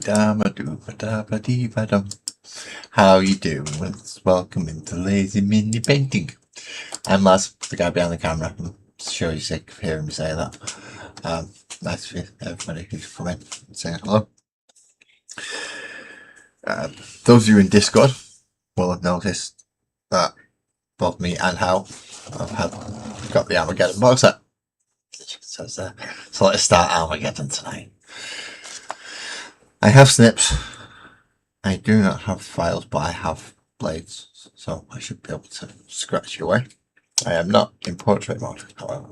How you doing? Welcome into Lazy Mini Painting. I'm Laz, the guy behind the camera. I'm sure you're sick of hearing me say that. Nice for everybody who's come in and saying hello. Those of you in Discord will have noticed that both me and Hal have got the Armageddon box set. So let's start Armageddon tonight. I have snips. I do not have files, but I have blades, so I should be able to scratch you away. I am not in portrait mode, however,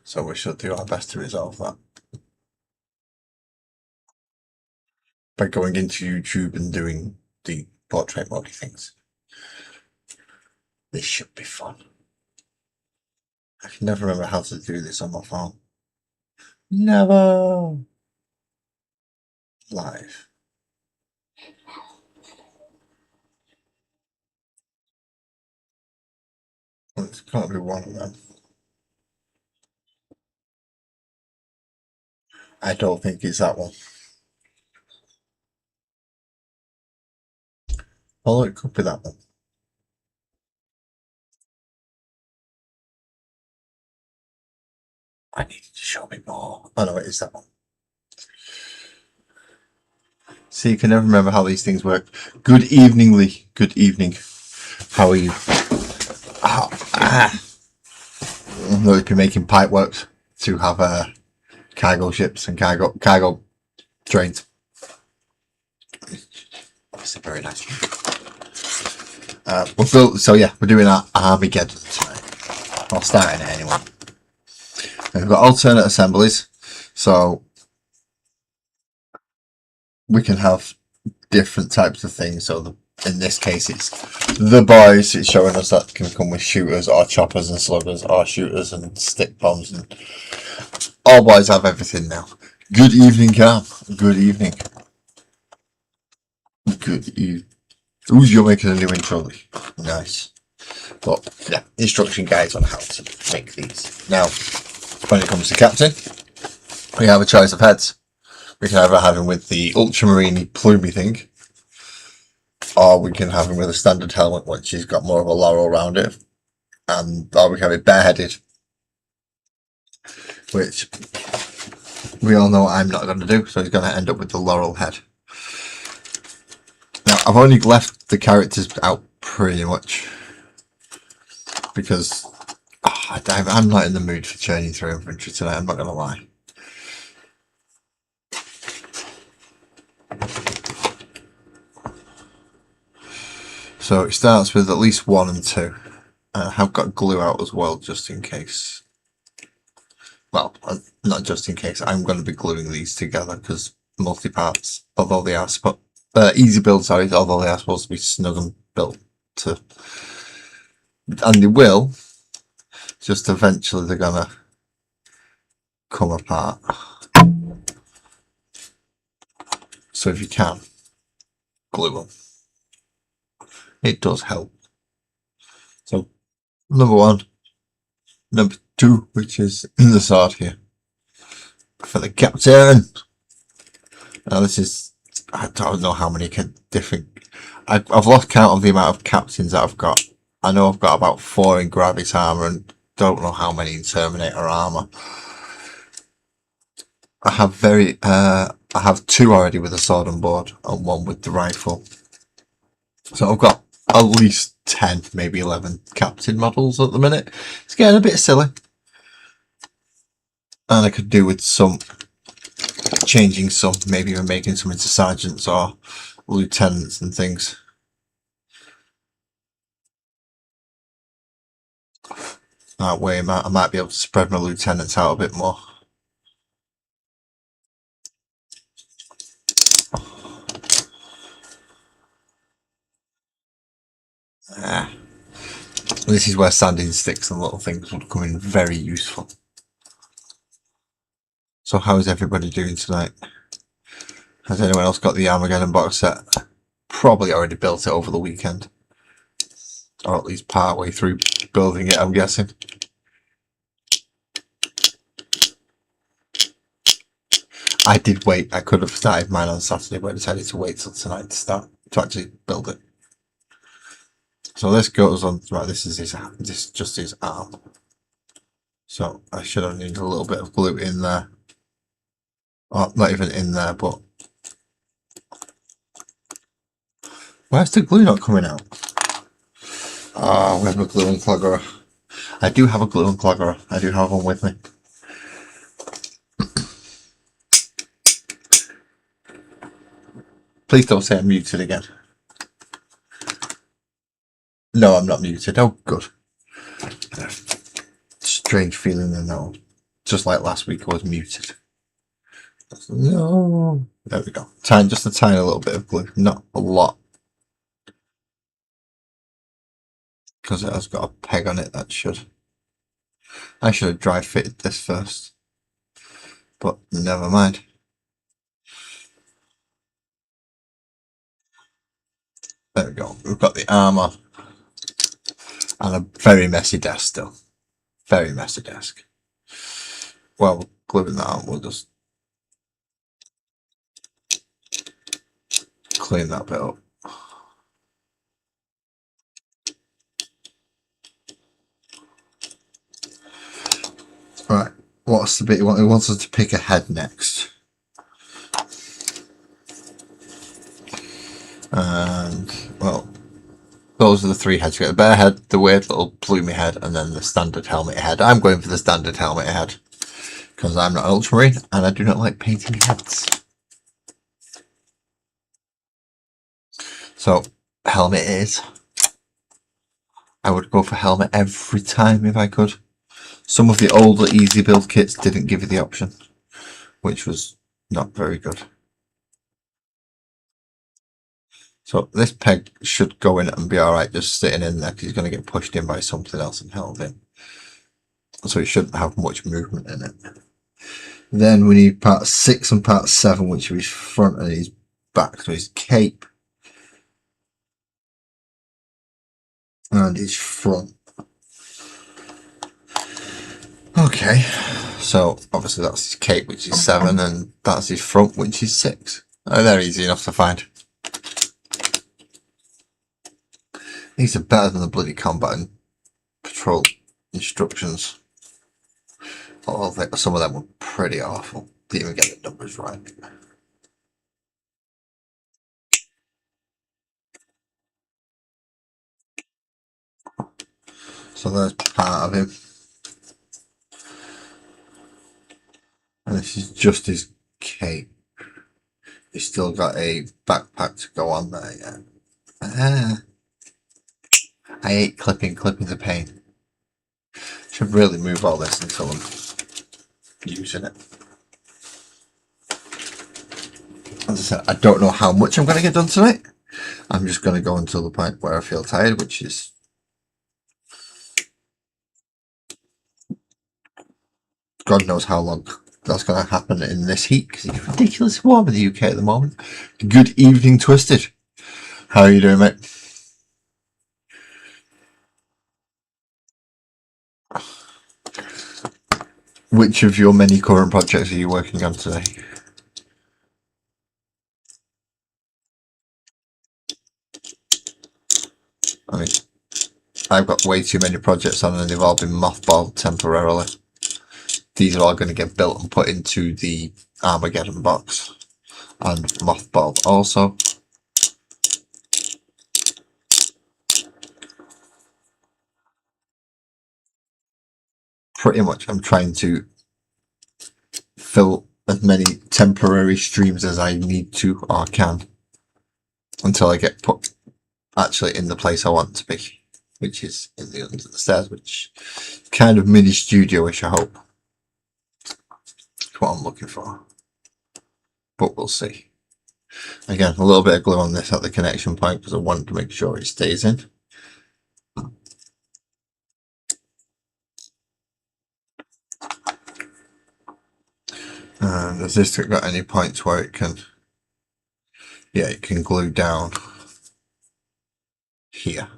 so we should do our best to resolve that by going into YouTube and doing the portrait mode things. This should be fun. I can never remember how to do this on my phone. Never. Live. Well, it's got to be one of them. I don't think it's that one. Although it could be that one. I need you to show me more. Oh no, it is that one. See, you can never remember how these things work. Good evening, Lee. Good evening. How are you? I'm going to be making pipe works to have cargo ships and cargo trains. Obviously, very nice. We're doing our Armageddon tonight. I'll start in it anyway. And we've got alternate assemblies, so we can have different types of things. So in this case, it's the boys. It's showing us that can come with shooters or choppers and sluggers or shooters and stick bombs, and all boys have everything now. Good evening, Cam. Good evening. Good evening. Who's you're making a new intro, Lee? Nice. But yeah, instruction guides on how to make these. Now, when it comes to captain, we have a choice of heads. We can either have him with the ultramarine plumy thing, or we can have him with a standard helmet, which has got more of a laurel around it, or we can have it bareheaded, which we all know I'm not going to do, so he's going to end up with the laurel head. Now, I've only left the characters out pretty much because I'm not in the mood for churning through infantry tonight, I'm not going to lie. So it starts with at least 1 and 2. I have got glue out as well, just in case. Well, not just in case. I'm going to be gluing these together because multi-parts, although they are easy build, sorry, although they are supposed to be snug and built to, and they will. Just eventually, they're gonna come apart. So if you can glue them, it does help. So number 1, number 2, which is in the sword here for the captain. Now this is, I don't know how many different. I've lost count of the amount of captains that I've got. I know I've got about 4 in Gravis armor and don't know how many in Terminator armor. I have 2 already with a sword on board and 1 with the rifle. So I've got at least 10, maybe 11 captain models at the minute. It's getting a bit silly. And I could do with some changing some, maybe even making some into sergeants or lieutenants and things. That way I might be able to spread my lieutenants out a bit more. This is where sanding sticks and little things would come in very useful. So how is everybody doing tonight? Has anyone else got the Armageddon box set? Probably already built it over the weekend. Or at least part way through building it, I'm guessing. I did wait. I could have started mine on Saturday, but I decided to wait till tonight to actually build it. So this goes on. Right, this is just his arm. So I should have needed a little bit of glue in there. Oh, not even in there, but where's the glue not coming out? Oh, where's my glue unclogger? I do have a glue unclogger. I do have one with me. Please don't say I'm muted again. No, I'm not muted. Oh, good. Strange feeling in that. Just like last week, I was muted. No. There we go. Just a tiny little bit of glue. Not a lot. Because it has got a peg on it that should. I should have dry fitted this first. But never mind. There we go. We've got the arm on. And a very messy desk still. Very messy desk. Well, gluing that on, we'll just clean that bit up. Right, what's the bit he wants us to pick a head next? And, well, those are the three heads. You get the bear head, the weird little plumey head, and then the standard helmet head. I'm going for the standard helmet head because I'm not an ultramarine and I do not like painting heads. So, helmet it is. I would go for helmet every time if I could. Some of the older easy build kits didn't give you the option, which was not very good. So this peg should go in and be alright just sitting in there because he's going to get pushed in by something else and held in. So it shouldn't have much movement in it. Then we need part 6 and part 7, which are his front and his back. So his cape and his front. Okay, so obviously that's his cape, which is 7, and that's his front, which is 6. Oh, they're easy enough to find. These are better than the bloody combat and patrol instructions. Although some of them were pretty awful. Didn't even get the numbers right. So there's part of him. And this is just his cape. He's still got a backpack to go on there, yeah. I hate clipping. Clipping's a pain. Should really move all this until I'm using it. As I said, I don't know how much I'm going to get done tonight. I'm just going to go until the point where I feel tired, which is God knows how long that's going to happen in this heat because it's ridiculously warm in the UK at the moment. Good evening, Twisted. How are you doing, mate? Which of your many current projects are you working on today? I mean, I've got way too many projects on and they've all been mothballed temporarily. These are all going to get built and put into the Armageddon box and mothballed also. Pretty much I'm trying to fill as many temporary streams as I need to or can until I get put actually in the place I want to be, which is in the under the stairs, which kind of mini studio-ish, I hope. That's what I'm looking for. But we'll see. Again, a little bit of glue on this at the connection point because I want to make sure it stays in. And has this got any points where it can, yeah, it can glue down here.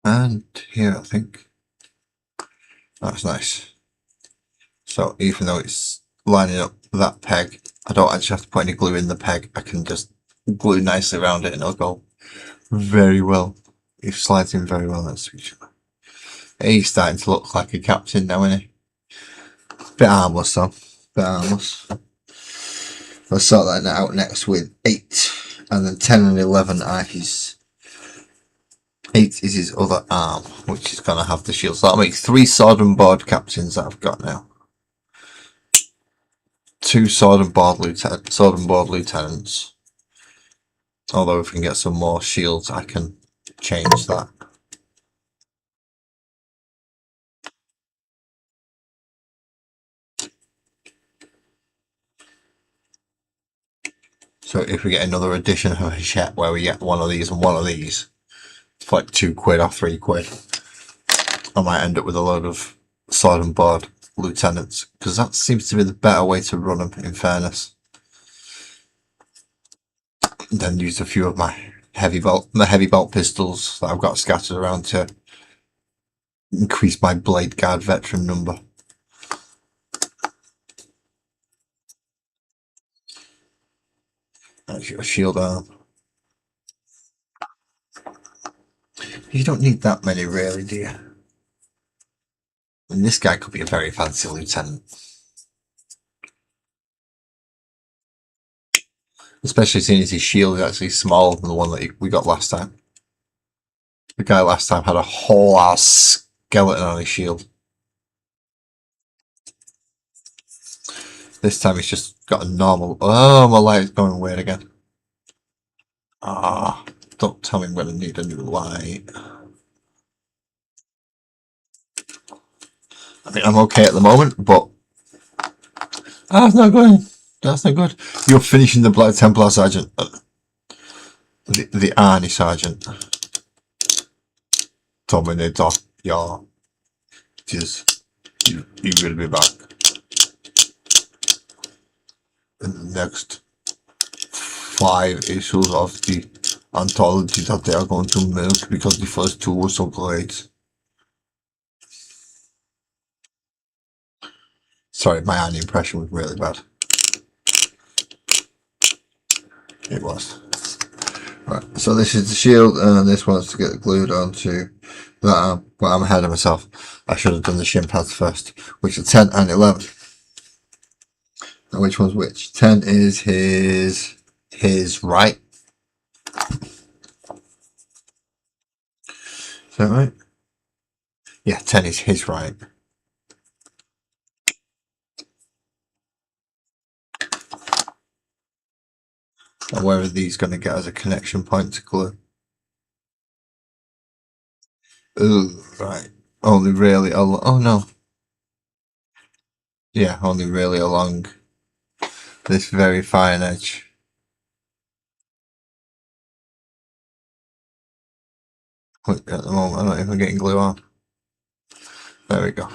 And here, I think. That's nice. So even though it's lining up that peg, I don't actually have to put any glue in the peg. I can just glue nicely around it and it'll go very well. It slides in very well, that's sweet. He's starting to look like a captain now, isn't he? Bit harmless though. Bit harmless. I'll sort that out next with 8. And then 10 and 11 are his... 8 is his other arm, which is going to have the shield. So that'll make 3 sword and board captains that I've got now. 2 sword and board lieutenants. Although if we can get some more shields, I can change that. So if we get another edition of a set where we get one of these and one of these, it's like £2 or £3, I might end up with a load of sword and board lieutenants, because that seems to be the better way to run them, in fairness. Then use a few of my heavy bolt pistols that I've got scattered around to increase my blade guard veteran number. That's your shield arm. You don't need that many really, do you? And this guy could be a very fancy lieutenant. Especially seeing as his shield is actually smaller than the one that we got last time. The guy last time had a whole ass skeleton on his shield. This time he's just got a normal... Oh, my light is going weird again. Ah, don't tell me I'm going to need a new light. I mean, I'm okay at the moment, but... Ah, that's not good. That's not good. You're finishing the Black Templar Sergeant. The Arnie Sergeant. Dominator. Yeah. Just... You will be back. In the next 5 issues of the anthology that they are going to milk because the first 2 were so great. Sorry, my Arnie impression was really bad. It was. Right, so this is the shield, and this one's to get glued onto that arm. Well, I'm ahead of myself. I should have done the shin pads first, which are 10 and 11. Now, which one's which? 10 is his right. Is that right? Yeah, 10 is his right. And where are these going to get as a connection point to glue? Ooh, right. Only really along. Oh no. Yeah, only really along this very fine edge. At the moment, I'm not even getting glue on. There we go.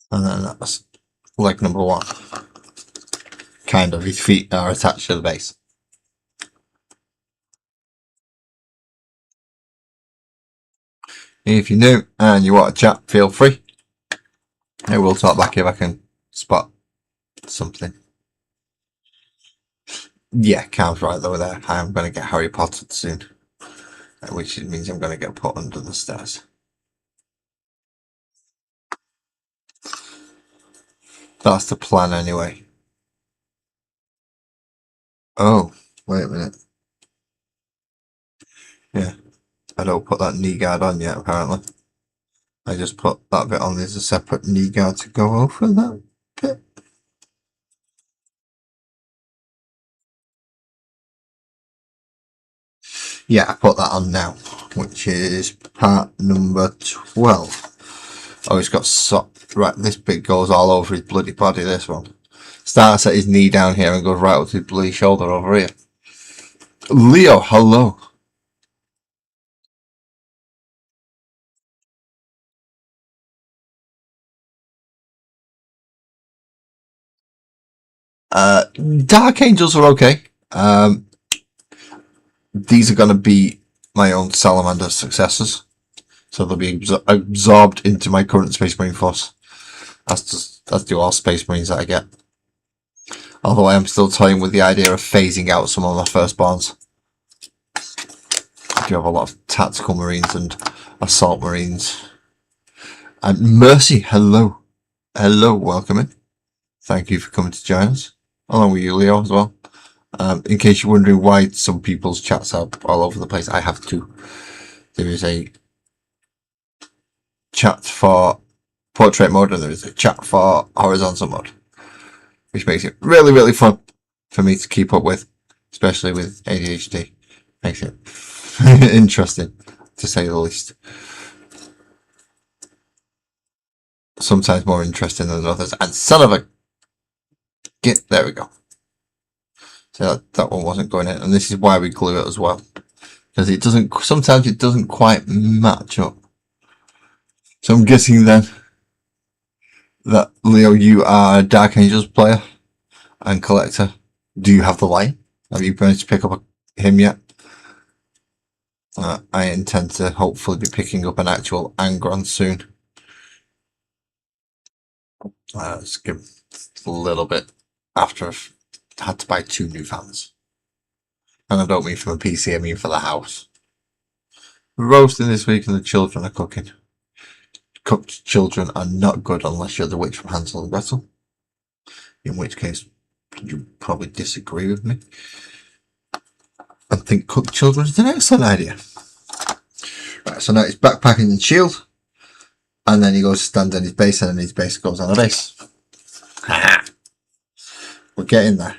And then that's leg number 1. Kind of, his feet are attached to the base. If you're new and you want to chat, feel free. I will talk back if I can spot something. Yeah, Cam's right though there. I'm going to get Harry Potter soon. Which means I'm going to get put under the stairs. That's the plan anyway. Oh, wait a minute. Yeah, I don't put that knee guard on yet apparently. I just put that bit on. There's a separate knee guard to go over that bit. Yeah, I put that on now, which is part number 12. Oh, he's got right, this bit goes all over his bloody body, this one. Starts at his knee down here and goes right up to his bloody shoulder over here. Leo, hello. Dark Angels are okay. these are going to be my own salamander successors. So they'll be absorbed into my current Space Marine force. As do all Space Marines that I get. Although I am still toying with the idea of phasing out some of my firstborns. I do have a lot of tactical Marines and assault Marines. And Mercy, hello. Hello, welcome in. Thank you for coming to join us. Along with you, Leo, as well. In case you're wondering why some people's chats are all over the place, I have two. There is a chat for portrait mode and there is a chat for horizontal mode, which makes it really, really fun for me to keep up with, especially with ADHD. Makes it interesting, to say the least. Sometimes more interesting than others. And son of a... There we go. So that one wasn't going in. And this is why we glue it as well. Because it doesn't... Sometimes it doesn't quite match up. So I'm guessing then that, Leo, you are a Dark Angels player and collector. Do you have the line? Have you managed to pick up him yet? I intend to hopefully be picking up an actual Angron soon. Let's give a little bit after I've had to buy 2 new fans. And I don't mean from a PC, I mean for the house. We're roasting this week and the children are cooking. Cooked children are not good unless you're the witch from Hansel and Gretel. In which case, you probably disagree with me. And think cooked children is an excellent idea. Right, so now he's backpacking and shield. And then he goes to stand on his base and then his base goes on a base. We're getting there.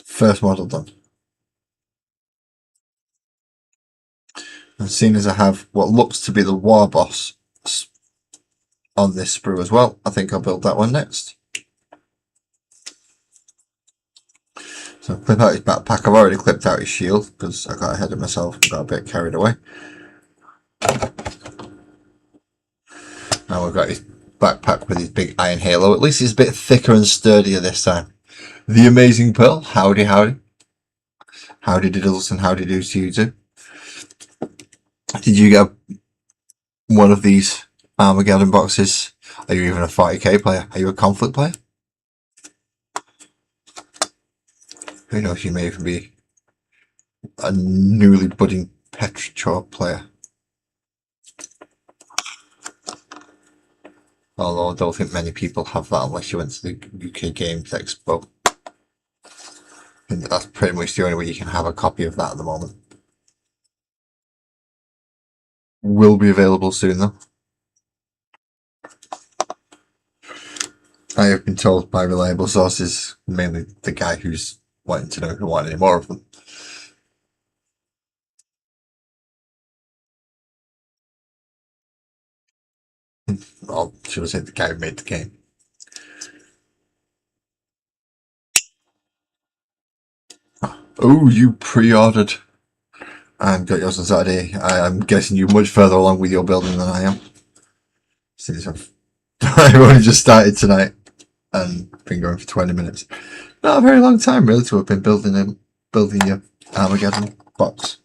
First model done. And seeing as I have what looks to be the war boss on this sprue as well, I think I'll build that one next. So clip out his backpack. I've already clipped out his shield because I got ahead of myself and got a bit carried away. Now we've got his backpack with his big iron halo. At least it's a bit thicker and sturdier this time. The Amazing Pearl, howdy howdy. Howdy diddles and howdy doos to you too. Did you get one of these Armageddon boxes? Are you even a 40k player? Are you a conflict player? Who knows, you may even be a newly budding Petrichor player. Although I don't think many people have that unless you went to the UK Games Expo. And that's pretty much the only way you can have a copy of that at the moment. Will be available soon though. I have been told by reliable sources, mainly the guy who's wanting to know if we want any more of them. Or should I say the guy who made the game. Oh, you pre-ordered and got yours on Saturday. I'm guessing you're much further along with your building than I am. Since I've only just started tonight and been going for 20 minutes. Not a very long time really to have been building your Armageddon box.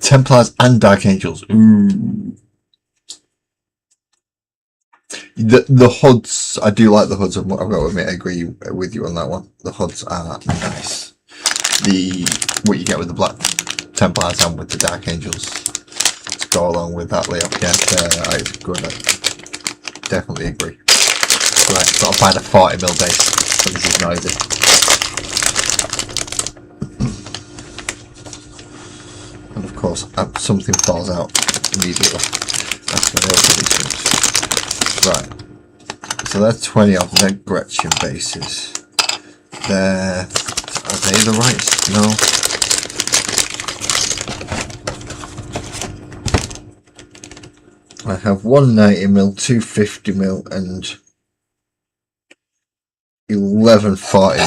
Templars and Dark Angels. Ooh. The HUDs, I do like the HUDs. I've got to admit, I agree with you on that one. The HUDs are nice. What you get with the Black Templars and with the Dark Angels to go along with that layout. Yeah, it's good. I definitely agree. Right, got to find a 40mm base, so this is noisy. And of course, something falls out immediately after I open these things. Right, so they're 20 of their Gretchen bases. Are they the rights? No. I have 190mm, 250mm, and 11 40mm.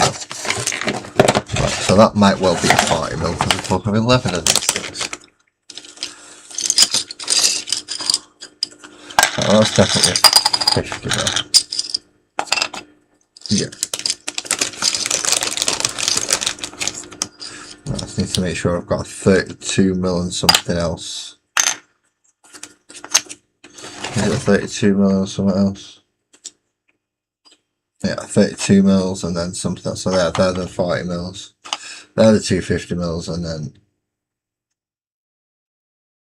Right, so that might well be 40mm because we'll have 11 of these things. Oh, that's definitely a 50mm. Yeah. I just need to make sure I've got 32mm and something else. Is it 32mm or something else? Yeah, 32mm and then something else. So they're the 40mm. They're the 250mm, and then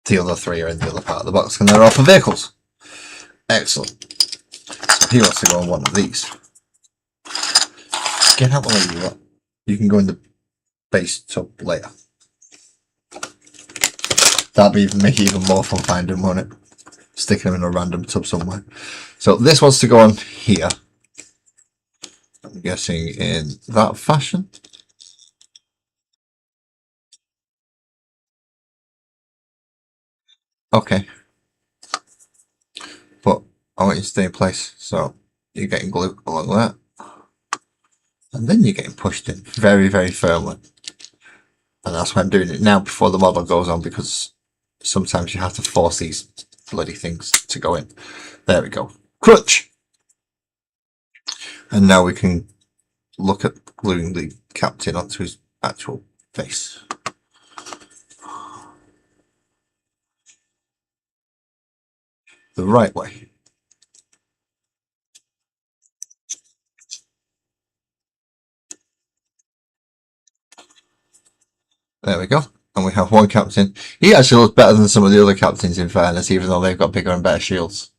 the other three are in the other part of the box, and they're all for vehicles. Excellent. So he wants to go on one of these. Get out the way you want. You can go in the base tub later. That'd make it even more fun finding, won't it? Sticking them in a random tub somewhere. So this wants to go on here. I'm guessing in that fashion. Okay. But I want you to stay in place. So you're getting glue along that. And then you're getting pushed in very, very firmly. And that's why I'm doing it now before the model goes on, because sometimes you have to force these bloody things to go in. There we go. Crunch! And now we can look at gluing the captain onto his actual face. The right way. There we go. And we have one captain. He actually looks better than some of the other captains, in fairness, even though they've got bigger and better shields.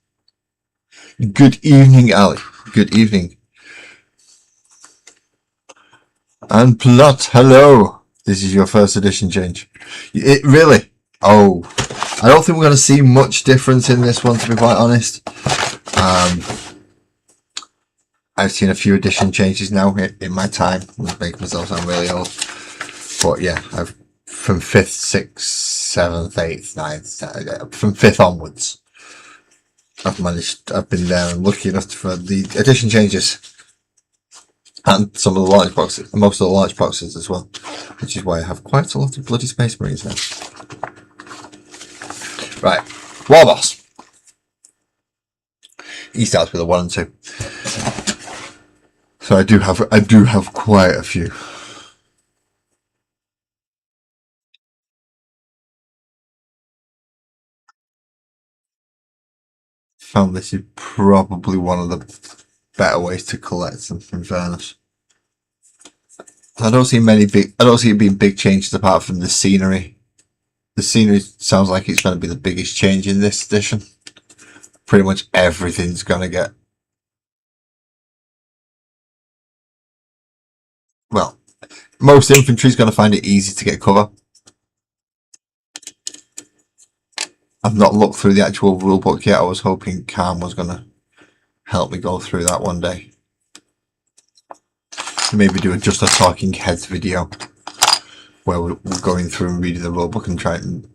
Good evening, Ali. Good evening. And Plot, hello. This is your first edition change. It really? Oh, I don't think we're going to see much difference in this one, to be quite honest. I've seen a few edition changes now in my time. I'm making myself sound really old. But yeah, I've from 5th, 6th, 7th, 8th, 9th, from 5th onwards. I've been there and lucky enough for the edition changes. And some of the launch boxes, most of the launch boxes as well. Which is why I have quite a lot of bloody Space Marines now. Right, War Boss. He starts with a 1 and 2. So I do have quite a few. Found this is probably one of the better ways to collect them, in fairness. I don't see it being big changes apart from the scenery. The scenery sounds like it's going to be the biggest change in this edition. Pretty much everything's going to get... Well, most infantry's going to find it easy to get cover. I've not looked through the actual rulebook yet. I was hoping Calm was going to help me go through that one day. Maybe do just a talking heads video where we're going through and reading the rulebook and trying and...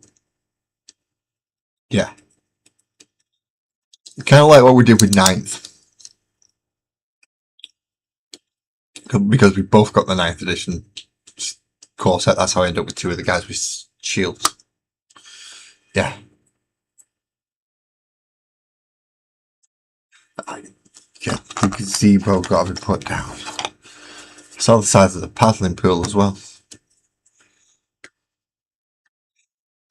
Yeah. Kind of like what we did with 9th. Because we both got the 9th edition core set. That's how I ended up with 2 of the guys with shields. Yeah. Yeah, you can see bro got to be put down. I saw the size of the paddling pool as well.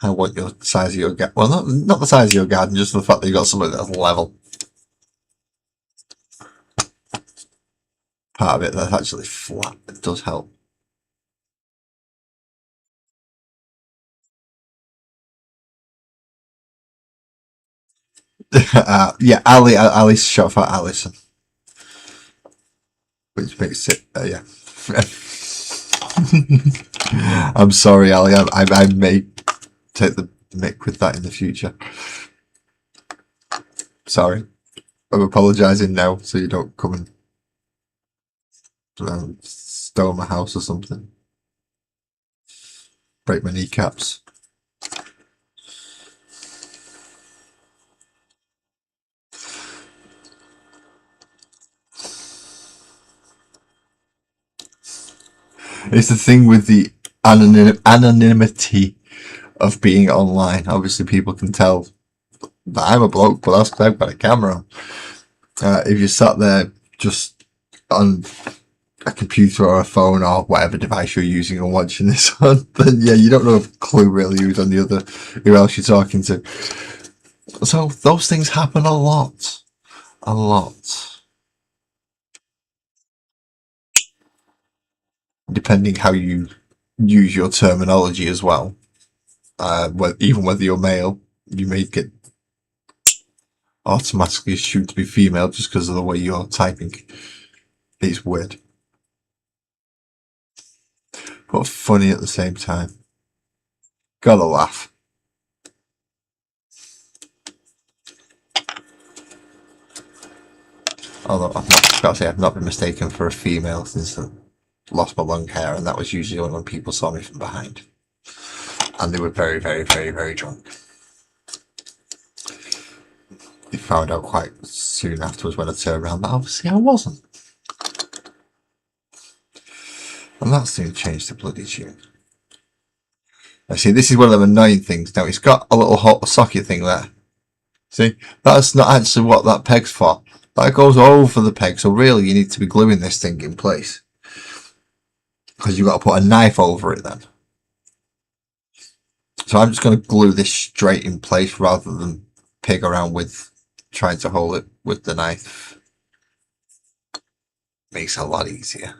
I want your size of your garden. Well, not the size of your garden, just the fact that you got something that's level. Part of it that's actually flat. It does help. Yeah, Ali's shot for Alison. Which makes it, yeah. I'm sorry, Ali. I may take the mick with that in the future. Sorry. I'm apologising now so you don't come and stow my house or something. Break my kneecaps. It's the thing with the anonymity of being online. Obviously, people can tell that I'm a bloke, but that's because I've got a camera. If you sat there just on a computer or a phone or whatever device you're using and watching this on, then yeah, you don't know a clue really who's on the other, who else you're talking to. So those things happen a lot. A lot. Depending how you use your terminology as well. Even whether you're male, you may get automatically assumed to be female just because of the way you're typing. It's weird. But funny at the same time. Gotta laugh. Although I've not been mistaken for a female since I lost my long hair, and that was usually only when people saw me from behind. And they were very, very, very, very drunk. They found out quite soon afterwards when I turned around that obviously I wasn't. And that soon changed the bloody tune. Now see, this is one of them annoying things. Now it's got a little hot socket thing there. See, that's not actually what that peg's for. That goes over the peg, so really you need to be gluing this thing in place. Because you've got to put a knife over it then. So I'm just going to glue this straight in place rather than pig around with trying to hold it with the knife. Makes it a lot easier.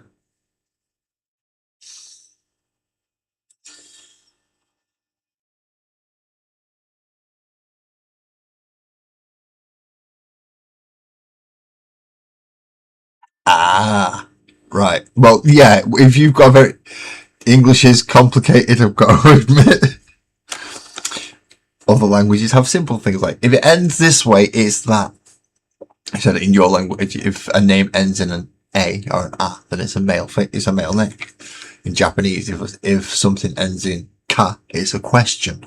Ah, right. Well, yeah, if you've got very... English is complicated, I've got to admit. Other languages have simple things like, if it ends this way, it's that. I said in your language, if a name ends in an A or an A, then it's a male name. In Japanese, if something ends in ka, it's a question.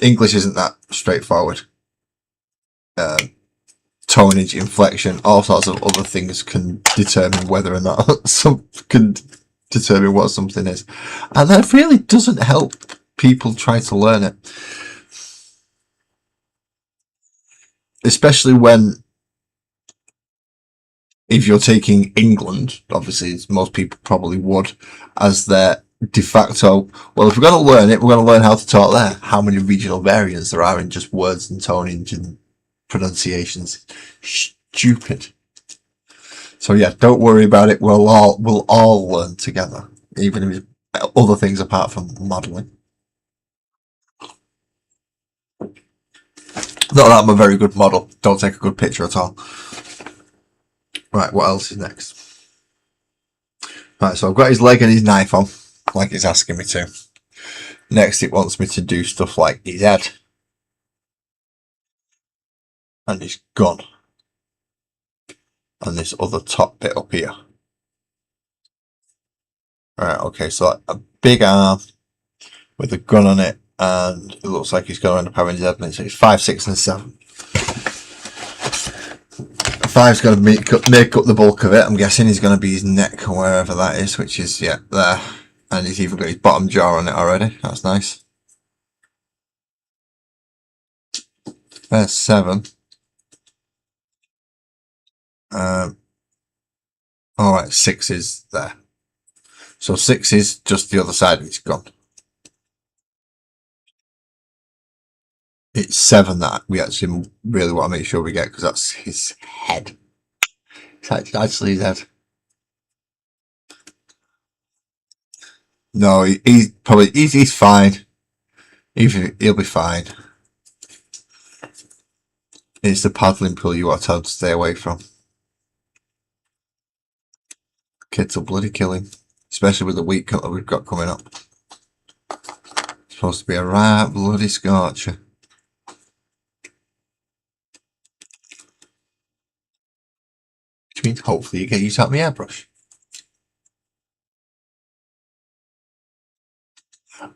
English isn't that straightforward. Tonage, inflection, all sorts of other things can determine whether or not can determine what something is, and that really doesn't help people try to learn it, especially when, if you're taking England, obviously most people probably would, as their de facto, well, if we're going to learn it, we're going to learn how to talk there. How many regional variants there are in just words and tonage and pronunciations. Stupid. So yeah, don't worry about it. We'll all learn together, even if it's other things apart from modelling. Not that I'm a very good model. Don't take a good picture at all. Right, what else is next? Right, so I've got his leg and his knife on, like it's asking me to. Next, it wants me to do stuff like his head and his gun and this other top bit up here. Right, okay, so a big arm with a gun on it, and it looks like he's going to end up having his head. So it's 5, 6, and 7. 5's going to make up the bulk of it. I'm guessing he's going to be his neck or wherever that is, which is, yeah, there. And he's even got his bottom jaw on it already. That's nice. There's 7. Alright, 6 is there. So 6 is just the other side of his gun. It's 7 that we actually really want to make sure we get, because that's his head. It's actually his head. No, he's fine. He'll be fine. It's the paddling pool you want to stay away from. Kids will bloody kill him, especially with the week cut that we've got coming up. It's supposed to be a right bloody scorcher. Which means hopefully you get used to my airbrush.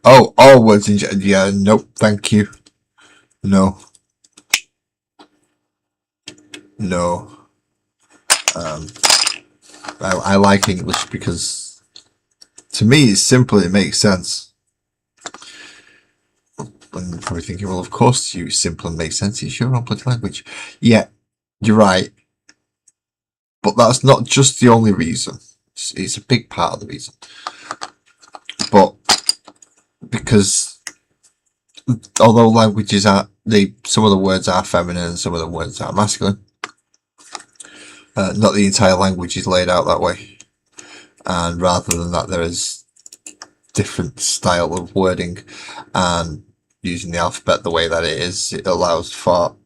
Oh, all words in yeah, nope, thank you. No. No. I like English because to me it's simple, it makes sense. And you're probably thinking, well, of course to you it's simple and makes sense, it's your own bloody language. Yeah, you're right. But that's not just the only reason. It's a big part of the reason. But because although languages are some of the words are feminine and some of the words are masculine, not the entire language is laid out that way. And rather than that, there is different style of wording, and using the alphabet the way that it is, it allows for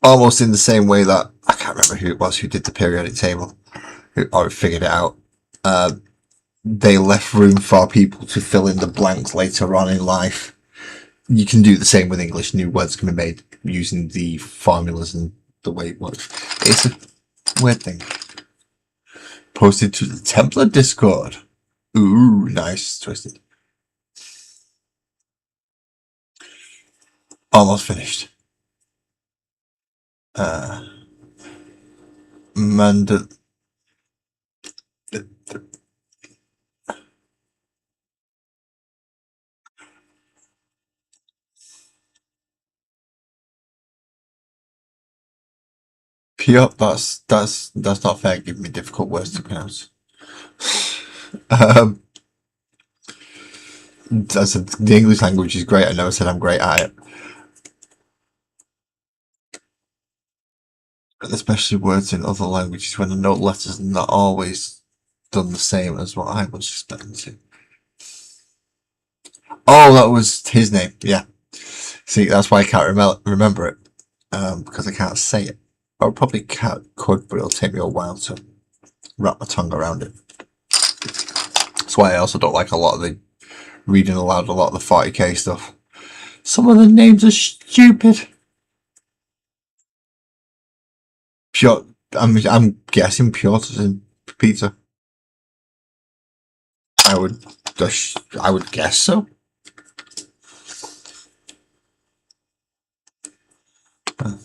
almost in the same way that I can't remember who it was who did the periodic table or figured it out. They left room for people to fill in the blanks later on in life. You can do the same with English. New words can be made using the formulas and the way it works. It's a weird thing. Posted to the Templar Discord. Ooh, nice. Twisted. Almost finished. Manda. Piot, that's not fair. Give me difficult words to pronounce. The English language is great. I never said I'm great at it. Especially words in other languages when the note letters are not always done the same as what I was expecting to. Oh, that was his name. Yeah. See, that's why I can't remember it. Because I can't say it. I probably could, but it'll take me a while to wrap my tongue around it. That's why I also don't like a lot of the reading aloud, a lot of the 40k stuff. Some of the names are stupid. Pure, I'm guessing Piotr in Peter. I would guess so.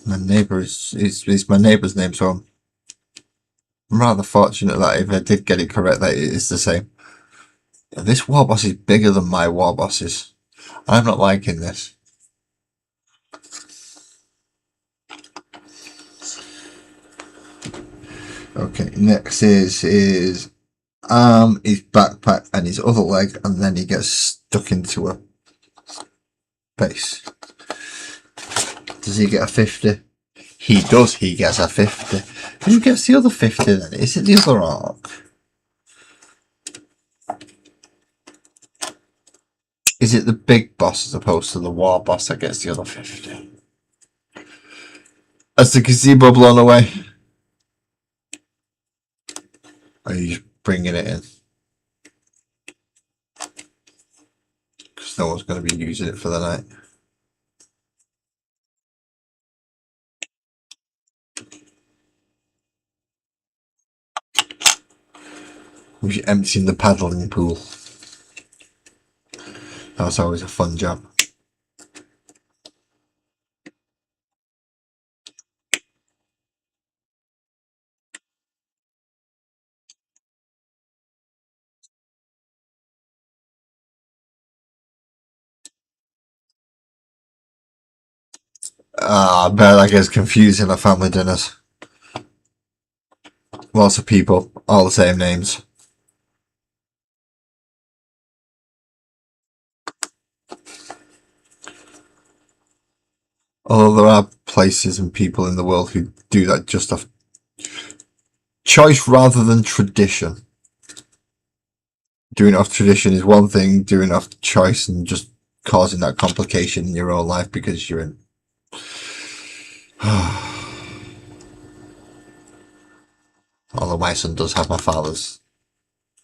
My neighbour is my neighbour's name, so I'm rather fortunate that if I did get it correct, that it is the same. Yeah, this war boss is bigger than my war bosses. I'm not liking this. Okay, next is his arm, his backpack, and his other leg, and then he gets stuck into a base. Does he get a 50? He does, he gets a 50. Who gets the other 50 then? Is it the other arc? Is it the big boss as opposed to the war boss that gets the other 50? Has the gazebo blown away? Or are you just bringing it in? Because no one's going to be using it for the night. We're emptying the paddling pool. That's always a fun job. I bet that gets confusing at family dinners. Lots of people, all the same names. Although there are places and people in the world who do that just off choice rather than tradition. Doing it off tradition is one thing, doing it off choice and just causing that complication in your own life because you're in. Although my son does have my father's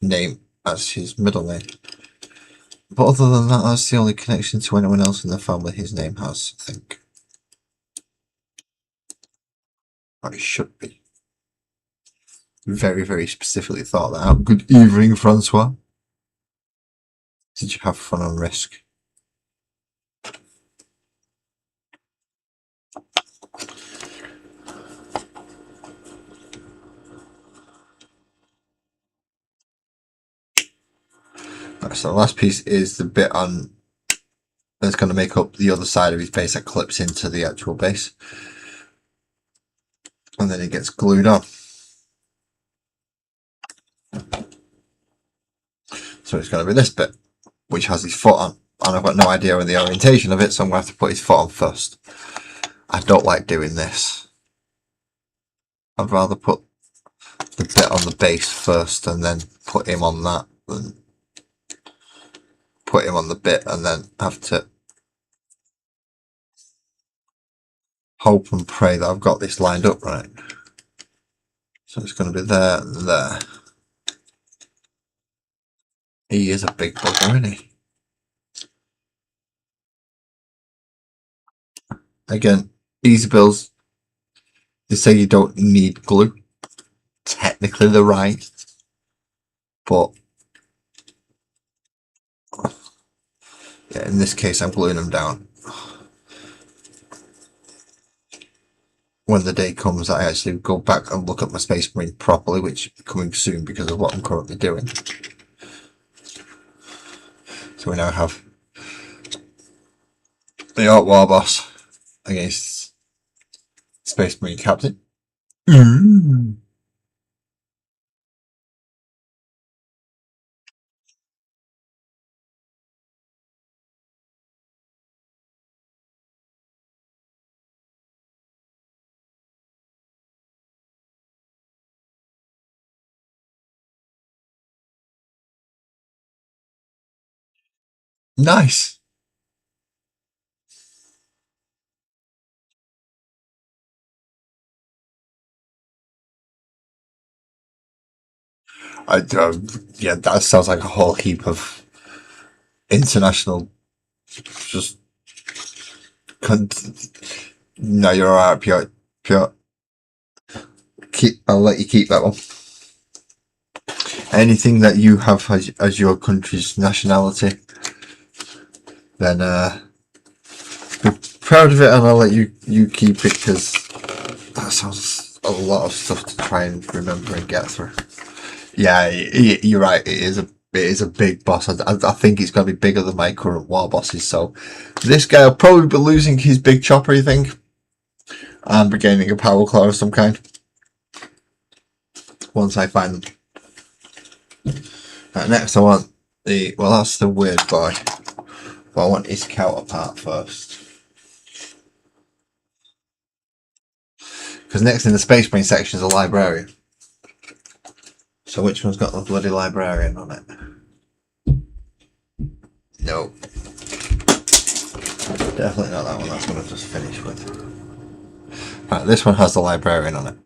name as his middle name. But other than that, that's the only connection to anyone else in the family his name has, I think. Or it should be. Very, very specifically thought that out. Good evening, Francois. Did you have fun on Risk? Right, so the last piece is the bit on that's going to make up the other side of his base that clips into the actual base. and then it gets glued on. So it's going to be this bit, which has his foot on, and I've got no idea of the orientation of it, so I'm going to have to put his foot on first. I don't like doing this. I'd rather put the bit on the base first and then put him on that than put him on the bit and then have to hope and pray that I've got this lined up right. So it's going to be there and there. He is a big bugger, isn't he? Again, easy builds. They say you don't need glue. Technically they're right, but yeah, in this case I'm gluing them down. When the day comes that I actually go back and look at my Space Marine properly, which is coming soon because of what I'm currently doing. So we now have the Orc War Boss against Space Marine Captain. Nice. Yeah, that sounds like a whole heap of international. Just no, you're alright, Pure. Pure. I'll let you keep that one. Anything that you have as your country's nationality, then be proud of it, and I'll let you keep it because that sounds a lot of stuff to try and remember and get through. Yeah, you're right. It is a big boss. I think it's going to be bigger than my current war bosses. So this guy will probably be losing his big chopper, I think, and be gaining a power claw of some kind once I find them. Right, next I want that's the weird boy, but I want his counterpart first. Because next in the Space Marine section is a librarian. So which one's got the bloody librarian on it? No. Definitely not that one. That's what I've just finished with. Right, this one has the librarian on it.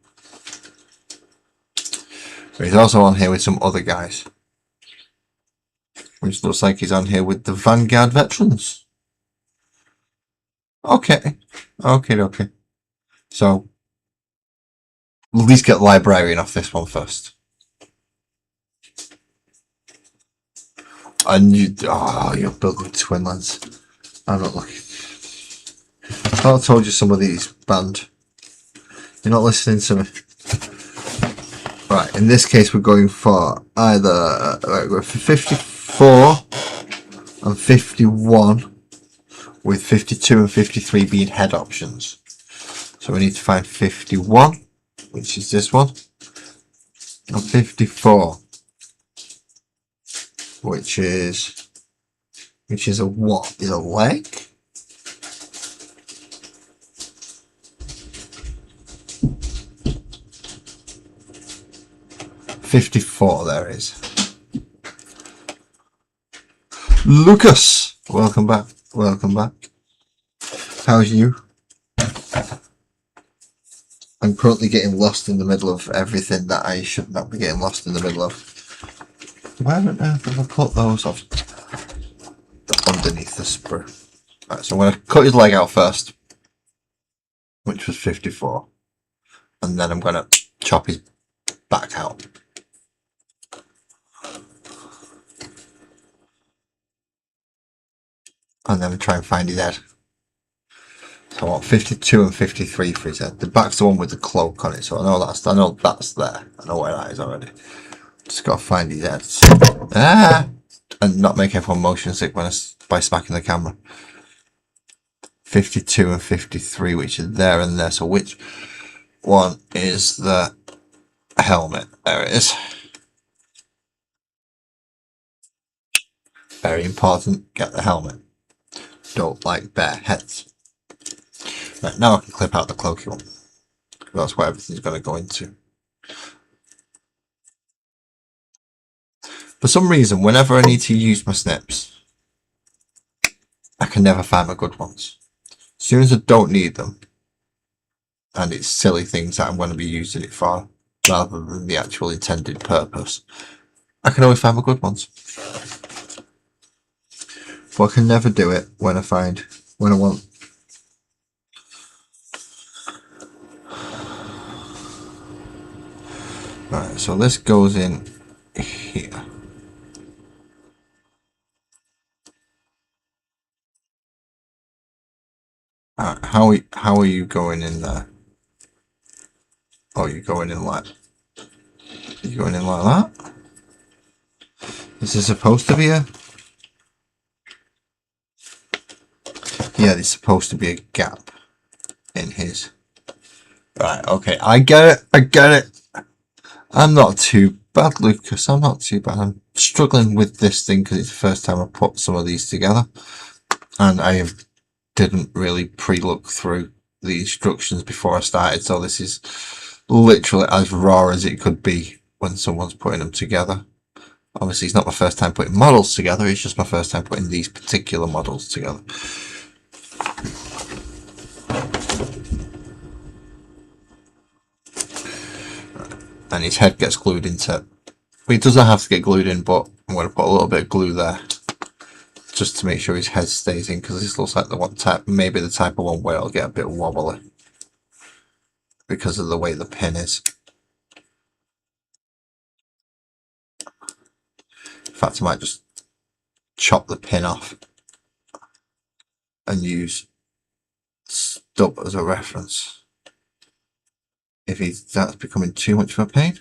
But he's also on here with some other guys. Which looks like he's on here with the Vanguard veterans. Okay. Okay. So, at least get the librarian off this one first. And you're building Twinlands. I'm not looking. I told you some of these banned. You're not listening to me. Right, in this case we're going for either we're for 54 and 51, with 52 and 53 being head options. So we need to find 51, which is this one, and 54, which is a what? Is a leg? $54 there is. Lucas, welcome back. How's you? I'm currently getting lost in the middle of everything that I should not be getting lost in the middle of. Why on earth have I put those off underneath the sprue? Right, so I'm going to cut his leg out first, which was 54, and then I'm going to chop his back out. And then we try and find his head. So I want 52 and 53 for his head. The back's the one with the cloak on it, so I know that's there. I know where that is already. Just gotta find his head. And not make everyone motion sick by smacking the camera. 52 and 53, which is there and there. So which one is the helmet. There it is. Very important, get the helmet. Don't like bare heads. Right, now I can clip out the cloaky one. That's what everything's going to go into. For some reason, whenever I need to use my snips, I can never find my good ones. As soon as I don't need them, and it's silly things that I'm going to be using it for, rather than the actual intended purpose, I can always find my good ones. But I can never do it when I want. Right, so this goes in here. How are you going in there? Oh, you're going in like that? Is there supposed to be a? Yeah, there's supposed to be a gap in his. Right, okay, I get it. I'm not too bad, Lucas. I'm not too bad. I'm struggling with this thing because it's the first time I put some of these together, and I didn't really pre-look through the instructions before I started. So this is literally as raw as it could be when someone's putting them together. Obviously, it's not my first time putting models together. It's just my first time putting these particular models together. And his head gets glued into. Well, it doesn't have to get glued in, but I'm going to put a little bit of glue there just to make sure his head stays in, because this looks like the one type, maybe the type of one where it'll get a bit wobbly because of the way the pin is. In fact, I might just chop the pin off and use stub as a reference if that's becoming too much of a pain,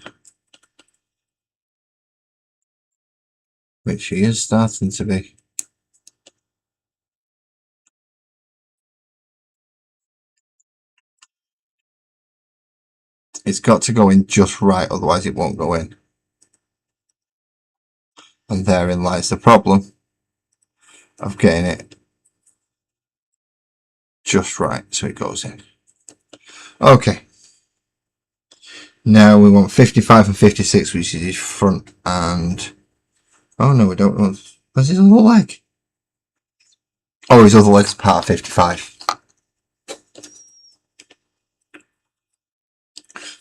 which he is starting to be. It's got to go in just right, otherwise it won't go in. And therein lies the problem of getting it just right so it goes in. Okay. Now we want 55 and 56, which is his front and... Oh no, we don't want... Where's his other leg? Oh, his other leg's part of 55.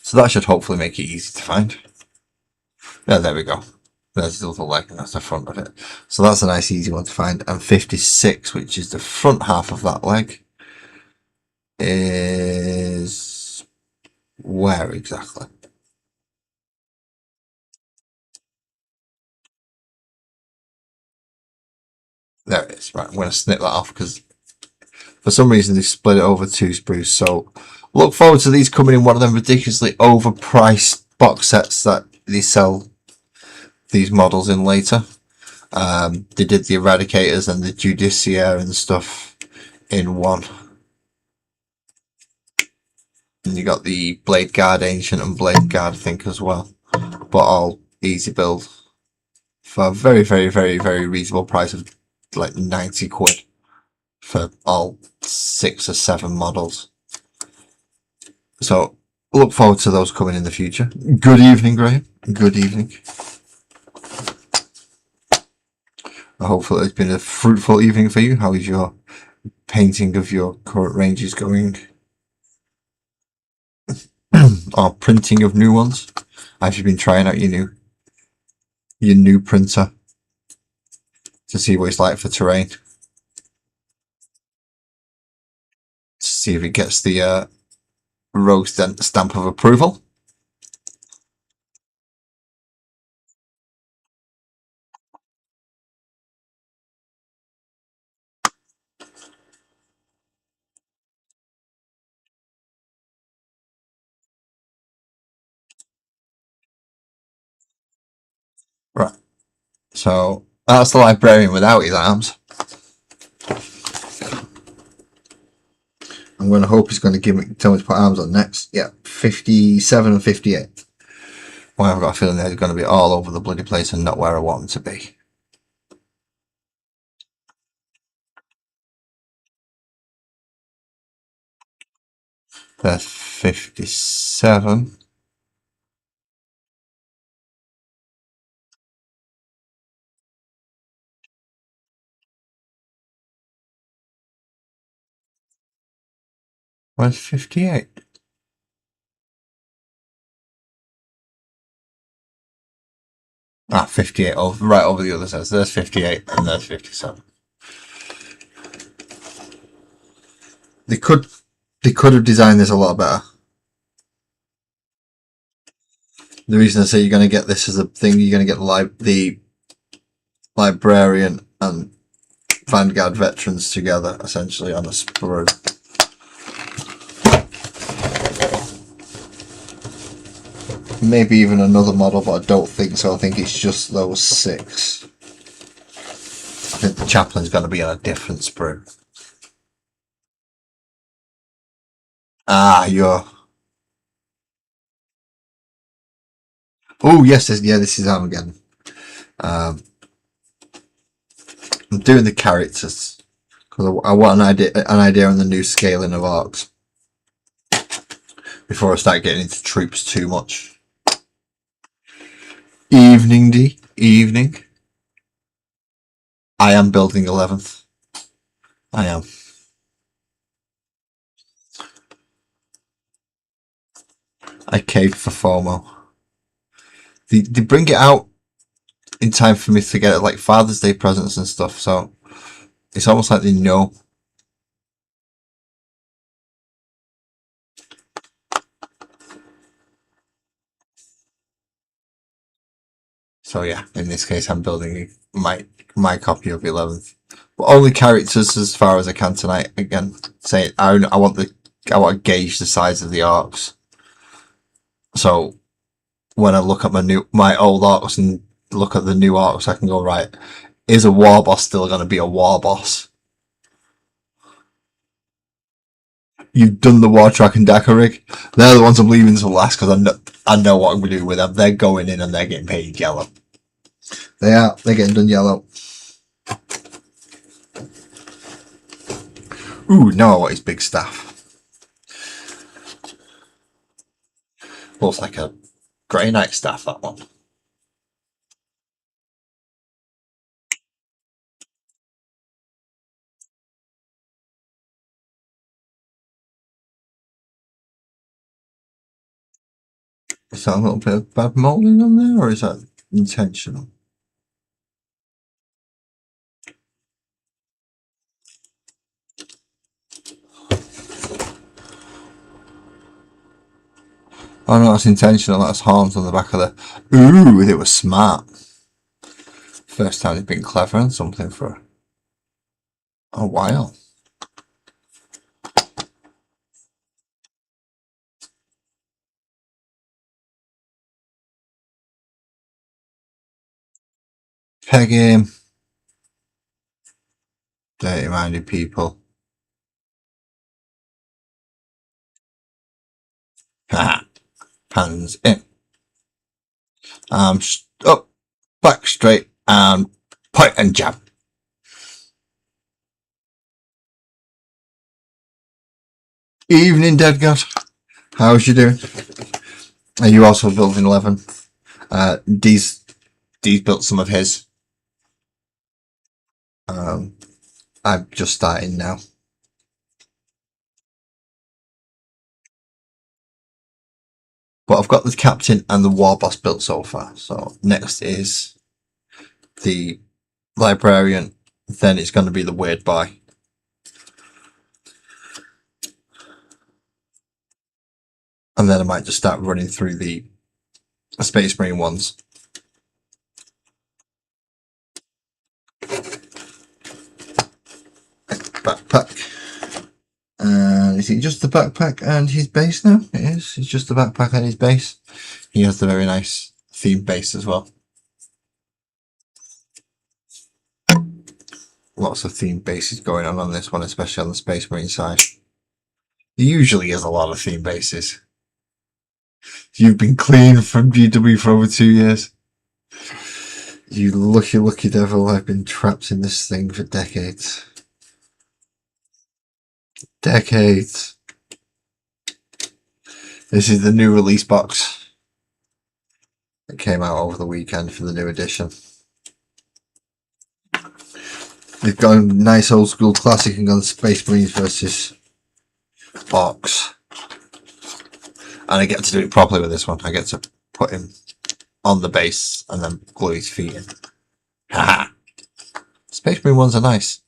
So that should hopefully make it easy to find. Yeah, there we go. There's his other leg, and that's the front of it. So that's a nice easy one to find. And 56, which is the front half of that leg, is... where exactly? There it is. Right, I'm going to snip that off because for some reason they split it over 2 sprues. So look forward to these coming in one of them ridiculously overpriced box sets that they sell these models in later. They did the Eradicators and the Judiciaire and stuff in one. And you got the Blade Guard Ancient and Blade Guard, I think, as well. But all easy build for a very, very, very, very reasonable price of like 90 quid for all 6 or 7 models. So look forward to those coming in the future. Good evening, Graham. Good evening. Hopefully it's been a fruitful evening for you. How is your painting of your current ranges going? Or printing of new ones? Have you been trying out your new printer to see what it's like for terrain? To see if it gets the rogue stamp of approval? Right. So that's the librarian without his arms. I'm I'm going to hope he's going to tell me to put arms on next. Yeah, 57 and 58. Well, I've got a feeling they're going to be all over the bloody place and not where I want them to be. There's 57. Where's 58? Ah, 58 over, right over the other side. So there's 58 and there's 57. They could have designed this a lot better. The reason I say you're going to get this as a thing, you're going to get the librarian and Vanguard veterans together, essentially, on a sprue. Maybe even another model, but I don't think so. I think it's just those 6. I think the chaplain's going to be on a different sprue. Ah, you're... Oh, yes, this is Armageddon. I'm doing the characters because I want an idea on the new scaling of arcs before I start getting into troops too much. Evening, D. Evening. I am building 11th. I am. I caved for FOMO. They bring it out in time for me to get like Father's Day presents and stuff, so it's almost like they know. So yeah, in this case, I'm building my copy of 11th, but only characters as far as I can tonight. Again, say I want to gauge the size of the arcs. So when I look at my old arcs and look at the new arcs, I can go, right, is a war boss still going to be a war boss? You've done the war track and Dakar rig. They're the ones I'm leaving to last because I know what I'm going to do with them. They're going in and they're getting paid yellow. They're getting done yellow. Ooh, now I want his big staff. Looks like a Grey Knight staff, that one. Is that a little bit of bad moulding on there, or is that intentional? Oh no, that's intentional. That's horns on the back of the... Ooh, it was smart. First time they've been clever on something for a while. Peg him. Dirty-minded people. Ha! Hands in. Arms up, back straight, and point and jab. Evening, Dead God. How's you doing? Are you also building 11? Dee's built some of his. I'm just starting now. But I've got the captain and the war boss built so far. So next is the librarian. Then it's going to be the weird boy. And then I might just start running through the Space Marine ones. Backpack. And is it just the backpack and his base now? It is. It's just the backpack and his base. He has the very nice theme base as well. Lots of theme bases going on this one, especially on the Space Marine side. There usually is a lot of theme bases. You've been clean from GW for over 2 years. You lucky, lucky devil. I've been trapped in this thing for decades. Decades. This is the new release box. It came out over the weekend for the new edition. They've got a nice old school classic and gone Space Marines versus Orcs. And I get to do it properly with this one. I get to put him on the base and then glue his feet in. Haha! Space Marine ones are nice.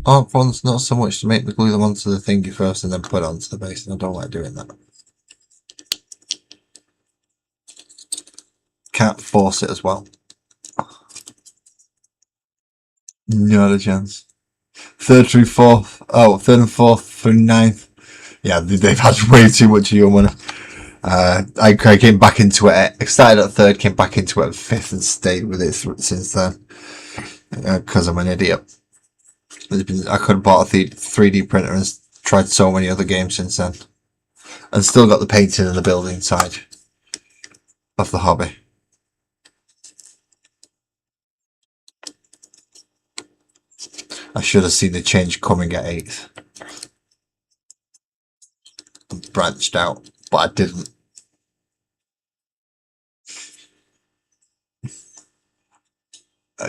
Orc ones, not so much, to make me glue them onto the thingy first and then put it onto the base. And I don't like doing that. Can't force it as well. Not a chance. Third and fourth through ninth. Yeah, they've had way too much of your money. I came back into it. I started at third, came back into it at fifth, and stayed with it since then. Because I'm an idiot. I could have bought a 3D printer and tried so many other games since then. And still got the painting and the building side of the hobby. I should have seen the change coming at 8th. And branched out, but I didn't.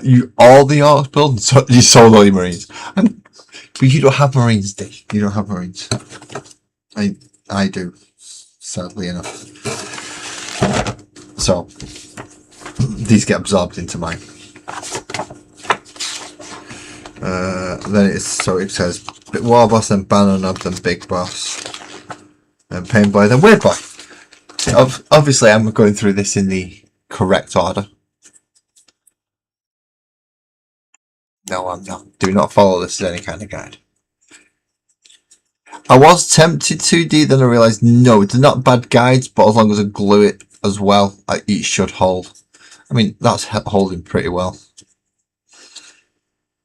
You all the Orcs build, so you sold all your Marines. But you don't have Marines, Dick. You don't have Marines. I do, sadly enough. So these get absorbed into mine. Then it says War Boss, then Banner Knob, then Big Boss, then Pain Boy, then Weird Boy. Obviously, I'm going through this in the correct order. No, I'm not. Do not follow this as any kind of guide. I was tempted to do, then I realised no, they're not bad guides, but as long as I glue it as well, it should hold. I mean, that's holding pretty well.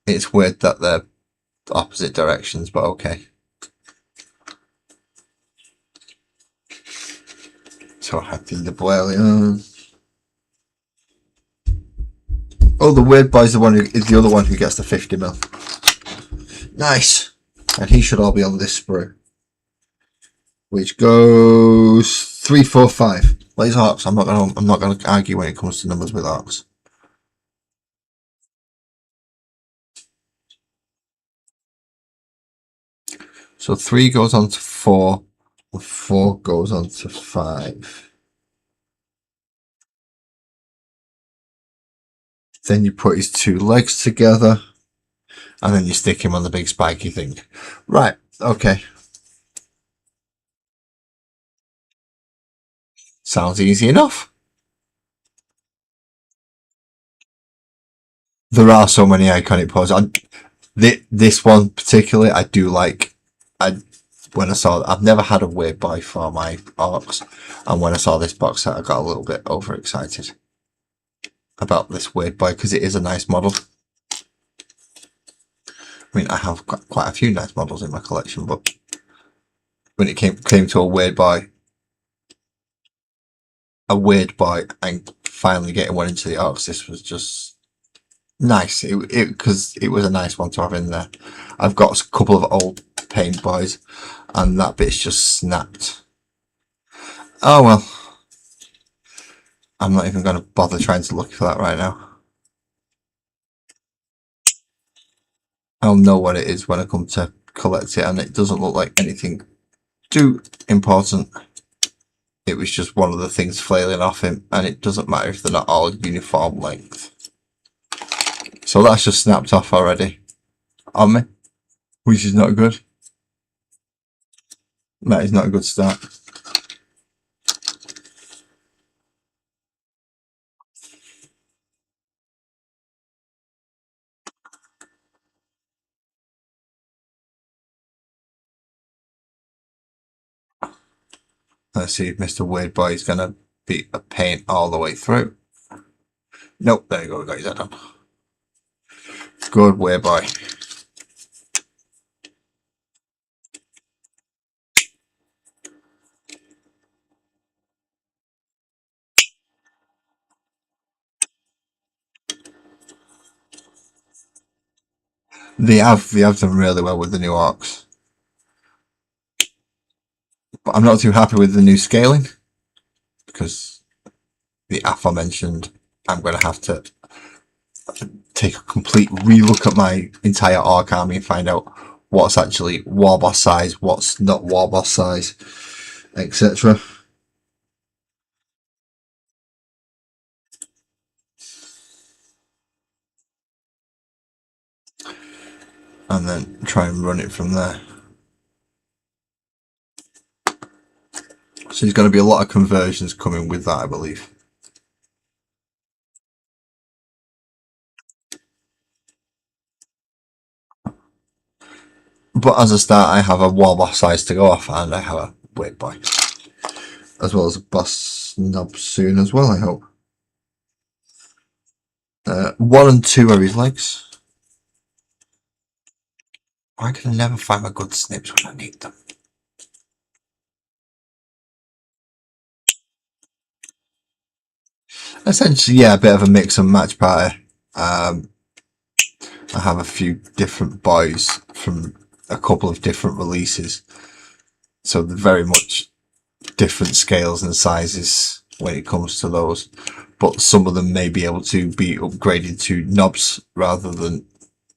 It's weird that they're opposite directions, but okay. So happy the Boilion. Oh, the Weird Boy is the other one who gets the 50 mil. Nice. And he should all be on this sprue, which goes 3, 4, 5. Well, he's Orcs. I'm not gonna argue when it comes to numbers with Orcs. So 3 goes on to 4, and 4 goes on to 5. Then you put his 2 legs together, and then you stick him on the big spiky thing. Right, okay. Sounds easy enough. There are so many iconic poses. This one particularly, I do like. When I saw, I've never had a Weird Boy for my Orcs, and when I saw this box set, I got a little bit overexcited about this Weird Boy because it is a nice model. I mean, I have got quite a few nice models in my collection, but when it came to a Weird Boy, and finally getting one into the Orcs, this was just nice. Because it was a nice one to have in there. I've got a couple of old Paint Boys, and that bit's just snapped. Oh well. I'm not even going to bother trying to look for that right now. I'll know what it is when I come to collect it, and it doesn't look like anything too important. It was just one of the things flailing off him, and it doesn't matter if they're not all uniform length. So that's just snapped off already on me, which is not good. That is not a good start. Let's see if Mr. Weird Boy is going to be a pain all the way through. Nope, there you go, we got his head on. Good Weird Boy. They have done really well with the new arcs. But I'm not too happy with the new scaling because the aforementioned, I'm going to have to take a complete relook at my entire arc army and find out what's actually war boss size, what's not war boss size, etc. And then try and run it from there. So there's going to be a lot of conversions coming with that, I believe. But as a start, I have a war boss size to go off, and I have a weight boy, as well as a boss knob soon as well, I hope. 1 and 2 are his legs. Why can I never find my good snips when I need them? Essentially, yeah, a bit of a mix and match party. I have a few different boys from a couple of different releases, so they're very much different scales and sizes when it comes to those, but some of them may be able to be upgraded to knobs rather than,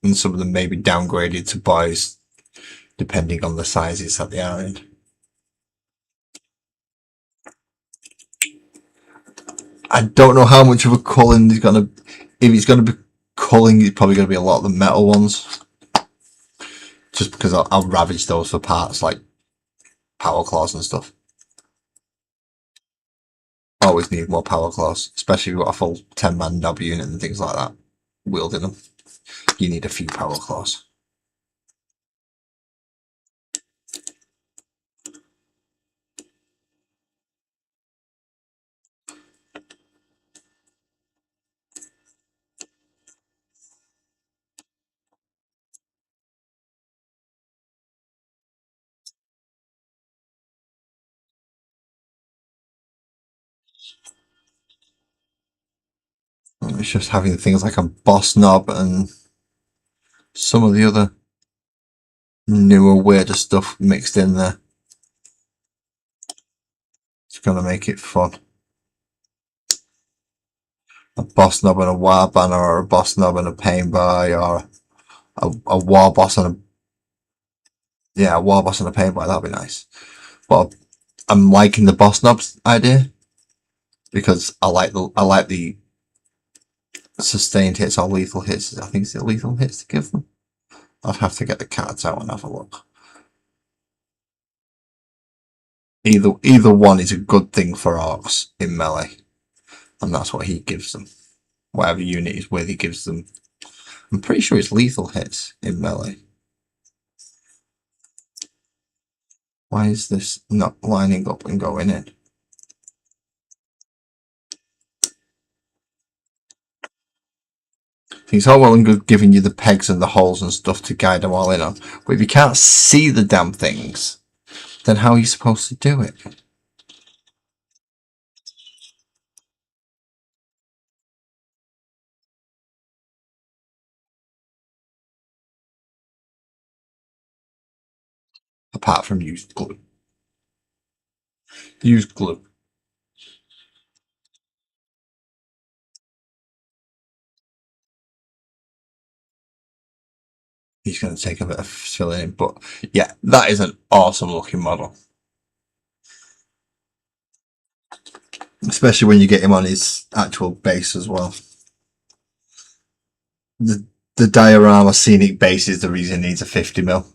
and some of them may be downgraded to boys depending on the sizes that they are in. I don't know how much of a culling he's gonna, if he's gonna be culling, it's probably gonna be a lot of the metal ones, just because I'll ravage those for parts like power claws and stuff. Always need more power claws, especially if you've got a full 10-man knob unit and things like that. Wielding them, you need a few power claws. It's just having things like a boss knob and some of the other newer, weirder stuff mixed in there. It's going to make it fun. A boss knob and a war banner, or a boss knob and a pain boy, or a war boss and a war boss and a pain boy. That'd be nice. But I'm liking the boss knobs idea because I like the sustained hits or lethal hits. I think it's the lethal hits to give them. I'd have to get the cards out and have a look. Either one is a good thing for orcs in melee, and that's what he gives them. Whatever unit is with, he gives them. I'm pretty sure it's lethal hits in melee. Why is this not lining up and going in? It's all well and good giving you the pegs and the holes and stuff to guide them all in on, but if you can't see the damn things, then how are you supposed to do it? Apart from used glue. Used glue. He's going to take a bit of filling in, but yeah, that is an awesome looking model. Especially when you get him on his actual base as well. The diorama scenic base is the reason he needs a 50mm.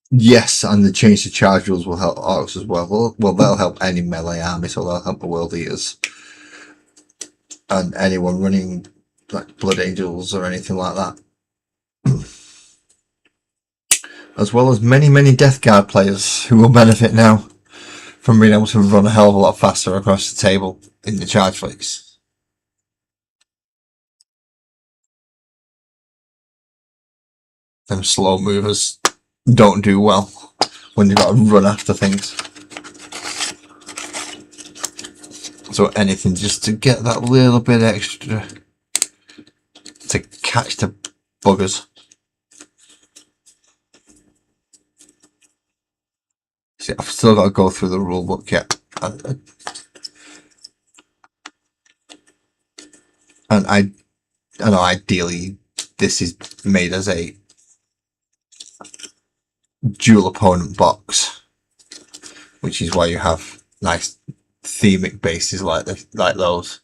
Yes, and the change to charge rules will help orcs as well. Well, that'll help any melee army, so that'll help the world eaters and anyone running like blood angels or anything like that. As well as many Death Guard players who will benefit now from being able to run a hell of a lot faster across the table in the charge flicks. Them slow movers don't do well when you've got to run after things. So anything just to get that little bit extra to catch the buggers. See, I've still got to go through the rule book yet. And I know ideally this is made as a dual opponent box, which is why you have nice themic bases like those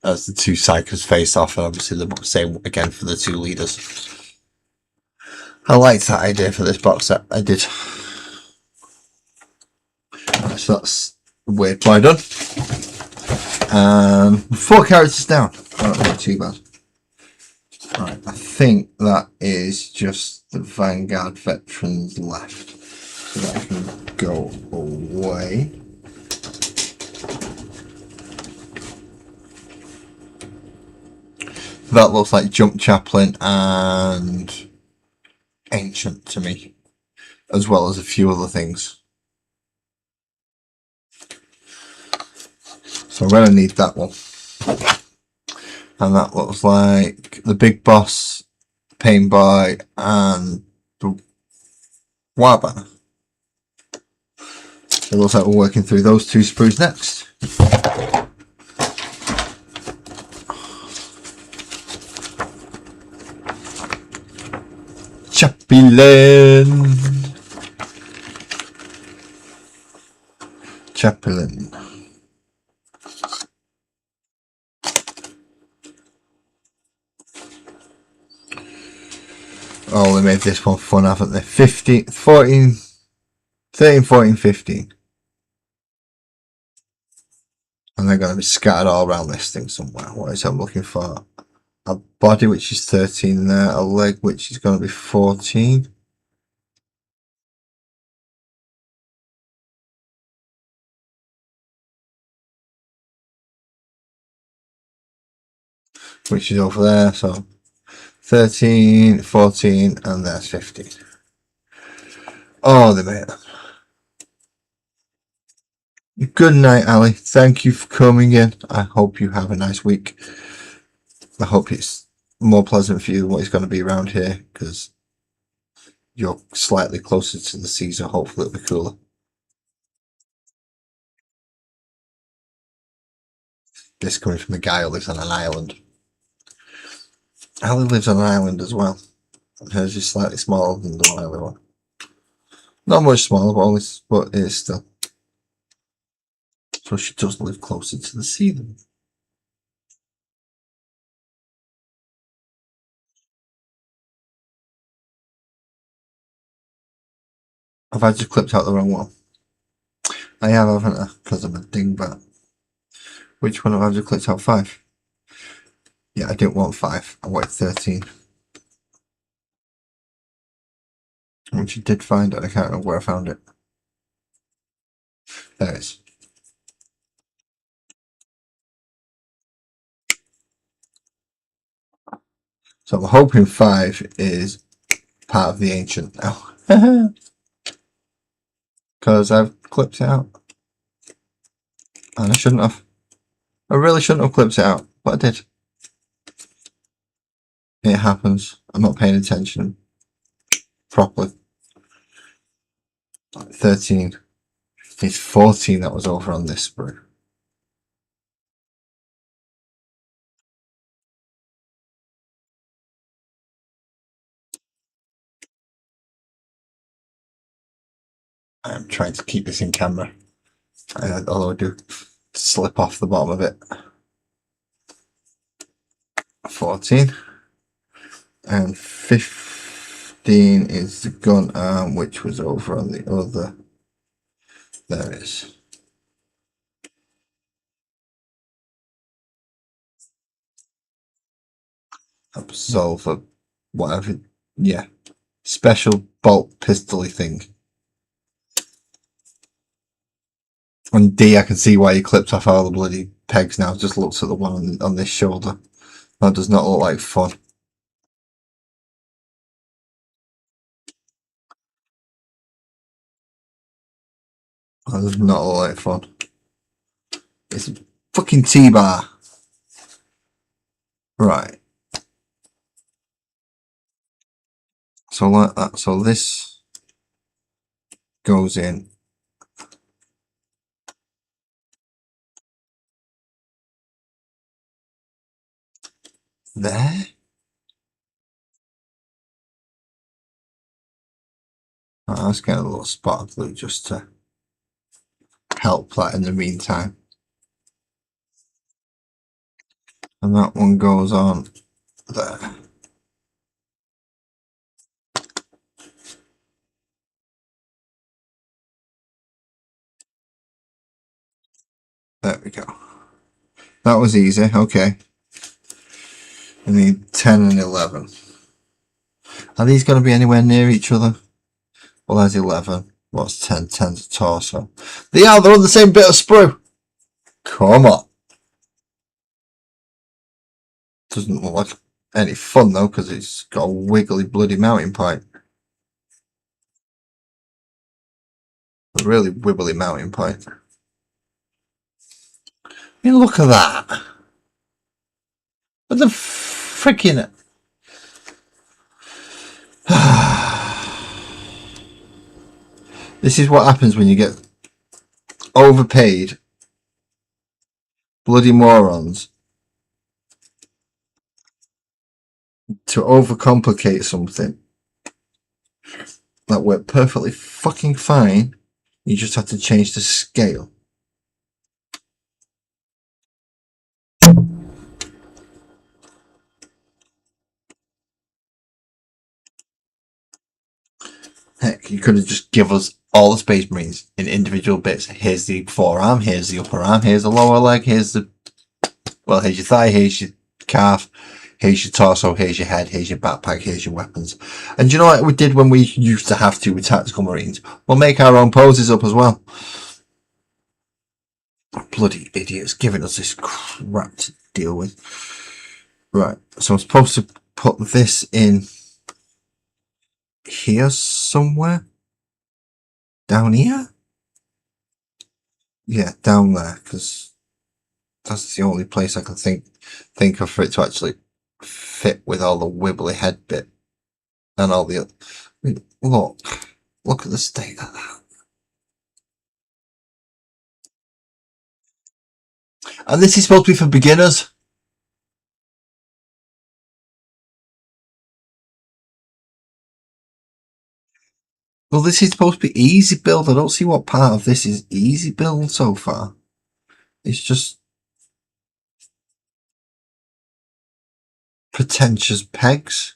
as the two psychers face off, and obviously the same again for the two leaders. I liked that idea for this box set. I did. So that's weird play done. 4 characters down. Oh, not too bad. Right, I think that is just the Vanguard veterans left. So that can go away. That looks like Jump Chaplain and Ancient to me, as well as a few other things. So I'm going to need that one. And that looks like the Big Boss, Pain Boy, and the Warband. It looks like we're working through those 2 sprues next. Chaplain. Oh, they made this one fun, haven't they? 15, 14, 13, 14, 15. And they're going to be scattered all around this thing somewhere. What is I'm looking for? A body which is 13 there, a leg which is going to be 14. Which is over there, so 13, 14, and there's 15. Oh, they made them. Good night, Ali. Thank you for coming in. I hope you have a nice week. I hope it's more pleasant for you than what it's going to be around here, because you're slightly closer to the sea, so hopefully it'll be cooler. This coming from a guy who lives on an island. Ali lives on an island as well. And hers is slightly smaller than the Wiley one. Not much smaller, but it is still. So she does live closer to the sea than me. Have I just clipped out the wrong one? I have, haven't I? Because I'm a dingbat. Which one have I just clicked out? 5? Yeah, I didn't want 5. I wanted 13. Which I did find it. I can't remember where I found it. There it is. So I'm hoping 5 is part of the ancient now. Because I've clipped it out. And I shouldn't have. I really shouldn't have clipped it out, but I did. It happens. I'm not paying attention properly. 13. It's 14 that was over on this sprue. I'm trying to keep this in camera. Although I do slip off the bottom of it. 14. And 15 is the gun arm, which was over on the other. There it is. Absolver, whatever. Yeah. Special bolt pistol-y thing. On D, I can see why he clipped off all the bloody pegs now. Just looks at the one on this shoulder. That does not look like fun. That does not look like fun. It's a fucking T-bar. Right. So like that. So this goes in there. Oh, let's get a little spot of glue just to help that in the meantime. And that one goes on there. There we go. That was easy. Okay. I need 10 and 11. Are these going to be anywhere near each other? Well, there's 11. What's 10? 10's a torso. They are. They're on the same bit of sprue. Come on. Doesn't look like any fun though, because it's got a wiggly bloody mounting pipe. A really wibbly mounting pipe. I mean, look at that. What the freaking... This is what happens when you get overpaid bloody morons to overcomplicate something that worked perfectly fucking fine. You just have to change the scale. Heck, you could have just give us all the Space Marines in individual bits. Here's the forearm, here's the upper arm, here's the lower leg, here's the... Well, here's your thigh, here's your calf, here's your torso, here's your head, here's your backpack, here's your weapons. And do you know what we did when we used to have to with Tactical Marines? We'll make our own poses up as well. Bloody idiots giving us this crap to deal with. Right, so I'm supposed to put this in here somewhere? Down here? Yeah, down there, because that's the only place I can think of for it to actually fit with all the wibbly head bit and all the other. I mean, look at the state of that. And this is supposed to be for beginners. Well, this is supposed to be easy build. I don't see what part of this is easy build so far. It's just pretentious pegs.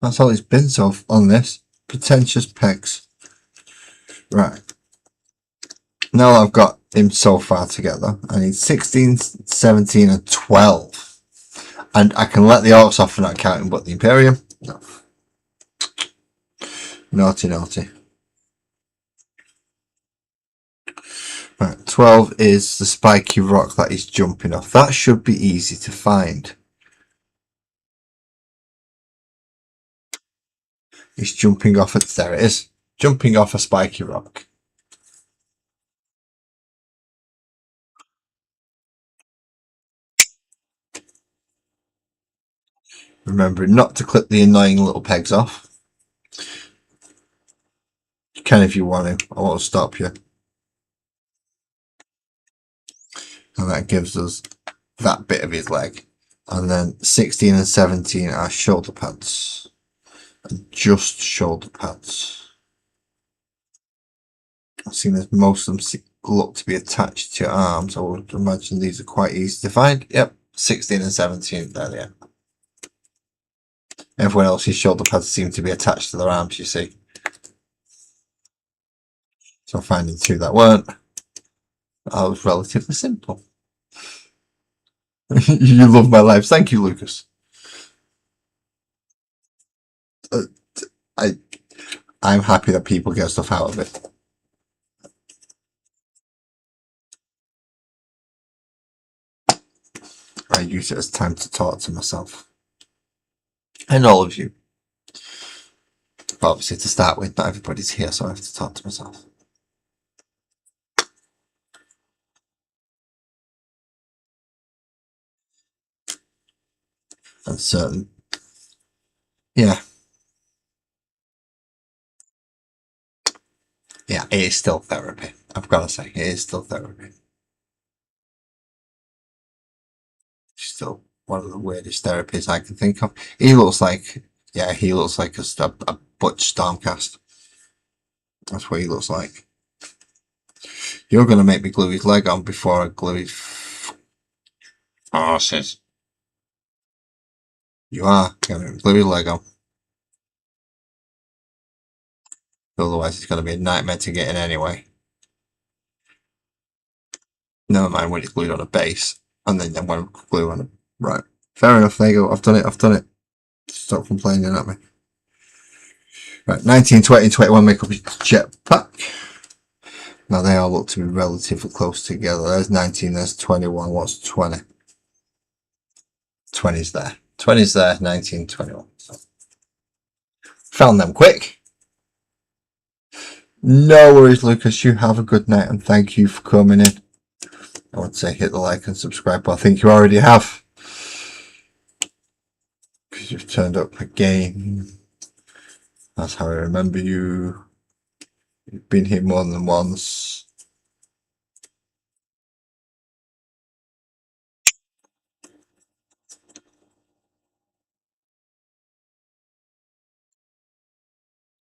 That's all it's been so on this. Pretentious pegs. Right. Now I've got him so far together, I need 16, 17 and 12. And I can let the orcs off for not counting, but the Imperium, no. Naughty, naughty. Right, 12 is the spiky rock that he's jumping off. That should be easy to find. He's jumping off it. There it is. Jumping off a spiky rock. Remembering not to clip the annoying little pegs off. You can if you want to. I won't stop you. And that gives us that bit of his leg. And then 16 and 17 are shoulder pads. And just shoulder pads. I've seen as most of them look to be attached to your arms. I would imagine these are quite easy to find. Yep, 16 and 17, there they are. Everyone else's shoulder pads seem to be attached to their arms, you see. So finding two that weren't, that was relatively simple. You love my life. Thank you, Lucas. I'm happy that people get stuff out of it. I use it as time to talk to myself. And all of you. But obviously, to start with, not everybody's here, so I have to talk to myself. And certain, yeah, yeah, it is still therapy. I've got to say, it is still therapy. Still one of the weirdest therapies I can think of. He looks like, yeah, he looks like a Butch Stormcast. That's what he looks like. You're going to make me glue his leg on before I glue his arses. You are going to glue his leg on. Otherwise, it's going to be a nightmare to get in anyway. Never mind when it's glued on a base. And then when I glue on it. Right. Fair enough. There you go. I've done it. Stop complaining at me. Right. 19, 20, 21 make up his jetpack. Now they all look to be relatively close together. There's 19, there's 21. What's 20? 20's there. 20's there, 19, 21. So, found them quick. No worries, Lucas. You have a good night and thank you for coming in. I would say hit the like and subscribe, but I think you already have. Because you've turned up again. That's how I remember you. You've been here more than once.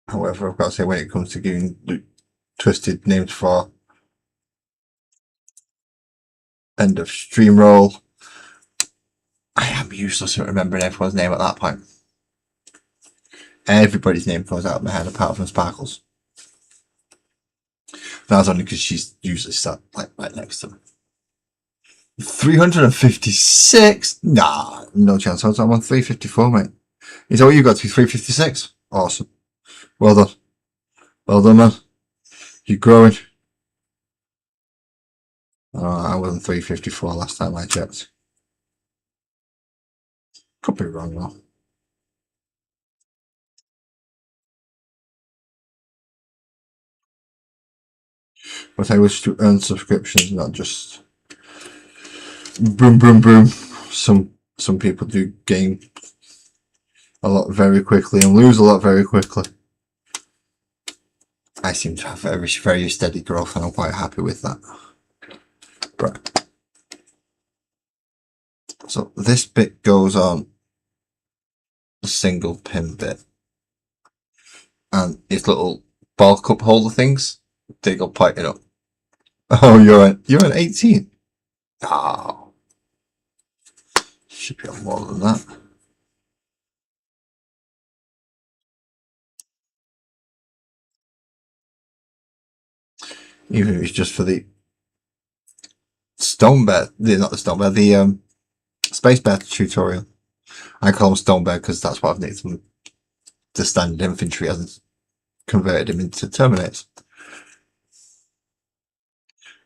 However, I've got to say, when it comes to giving twisted names for end of stream roll, I am useless at remembering everyone's name at that point. Everybody's name goes out of my head apart from Sparkles. That's only because she's usually sat like right next to me. 356? Nah, no chance. I'm on 354, mate. Is that what you got to? 356? Awesome. Well done. Well done, man. You're growing. I was on 354 last time I checked. Could be wrong though. But I wish to earn subscriptions, not just boom, boom, boom. Some people do gain a lot very quickly and lose a lot very quickly. I seem to have very, very steady growth and I'm quite happy with that. Right. So this bit goes on a single pin bit. And its little ball cup holder things, they go pointing up. Oh, you're an 18. Oh. Should be on more than that. Even if it's just for the stone bear, not the stone bear, the space bear tutorial. I call them stone bear because that's what I've nicked them. The standard infantry hasn't converted him into terminators.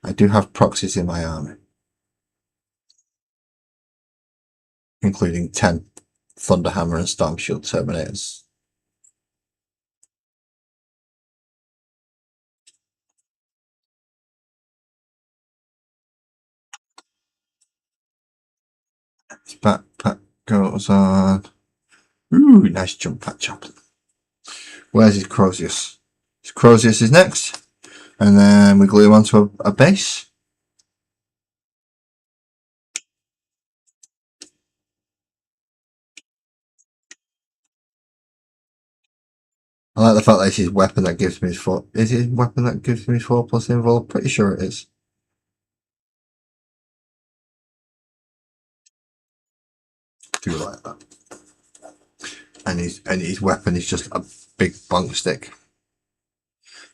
I do have proxies in my army, including 10 Thunderhammer and Storm Shield terminators. His backpack goes on. Ooh, nice jump patch Chaplain. Where's his Crozius? His Crozius is next. And then we glue him onto a base. I like the fact that it's his weapon that gives me his 4. Is it his weapon that gives me his 4+ invul? Pretty sure it is. Do like that. And his weapon is just a big bunk stick.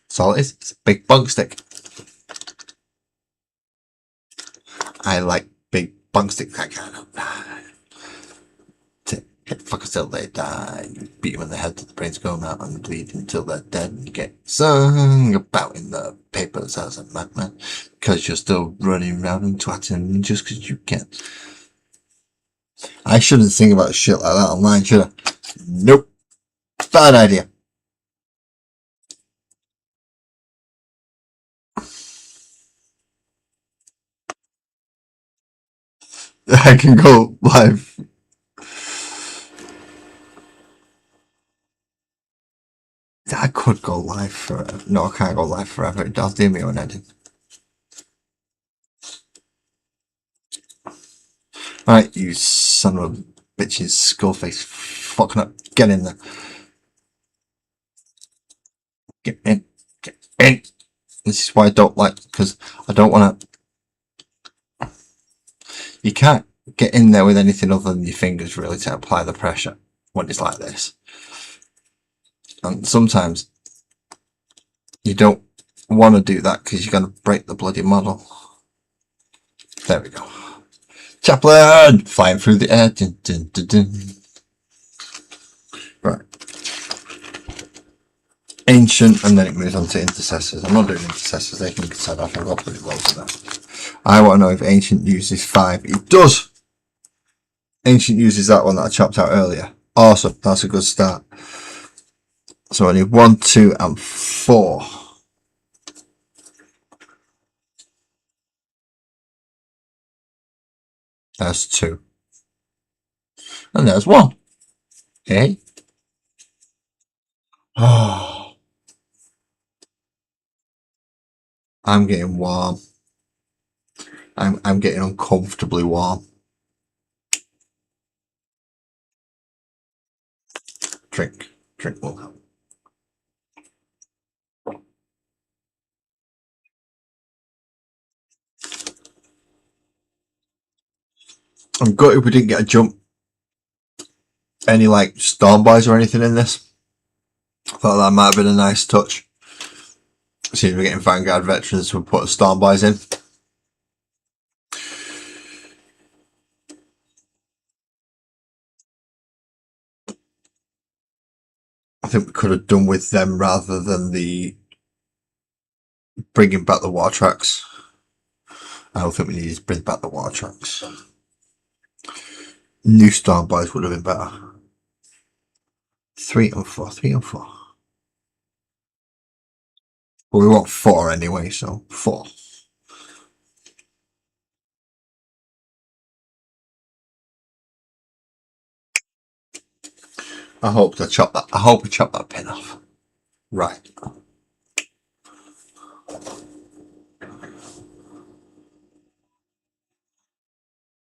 That's all it is. It's a big bunk stick. I like big bunk sticks. I kind of hit fuckers till they die. You beat them in the head till the brains go out and bleed until they're dead and you get sung about in the papers as a madman. Because you're still running around and twatting just because you can. I shouldn't think about shit like that online, should I? Nope. Bad idea. I can go live. I could go live forever. No, I can't go live forever. I'll do my own editing. Alright, you son of a bitch's skullface. Fucking up. Get in there. Get in. Get in. This is why I don't like, because I don't want to. You can't get in there with anything other than your fingers really to apply the pressure when it's like this. And sometimes you don't want to do that because you're going to break the bloody model. There we go. Chaplain! Flying through the air. Dun, dun, dun, dun. Right. Ancient, and then it moves on to intercessors. I'm not doing intercessors, they can set off. I've got pretty loads of them. I want to know if Ancient uses 5. It does! Ancient uses that one that I chopped out earlier. Awesome, that's a good start. So I need 1, 2, and 4. There's 2. And there's 1. Okay. Oh, I'm getting warm. I'm getting uncomfortably warm. Drink. Drink will help. I'm gutted we didn't get a jump. Any like storm boys or anything in this. Thought that might have been a nice touch. See if we're getting Vanguard veterans to put a storm boys in. I think we could have done with them rather than the bringing back the war tracks. I don't think we need to bring back the war tracks. New storm boys would have been better. 3 and 4. 3 and 4. But we want 4 anyway, so 4. I hope we chop that pin off. Right.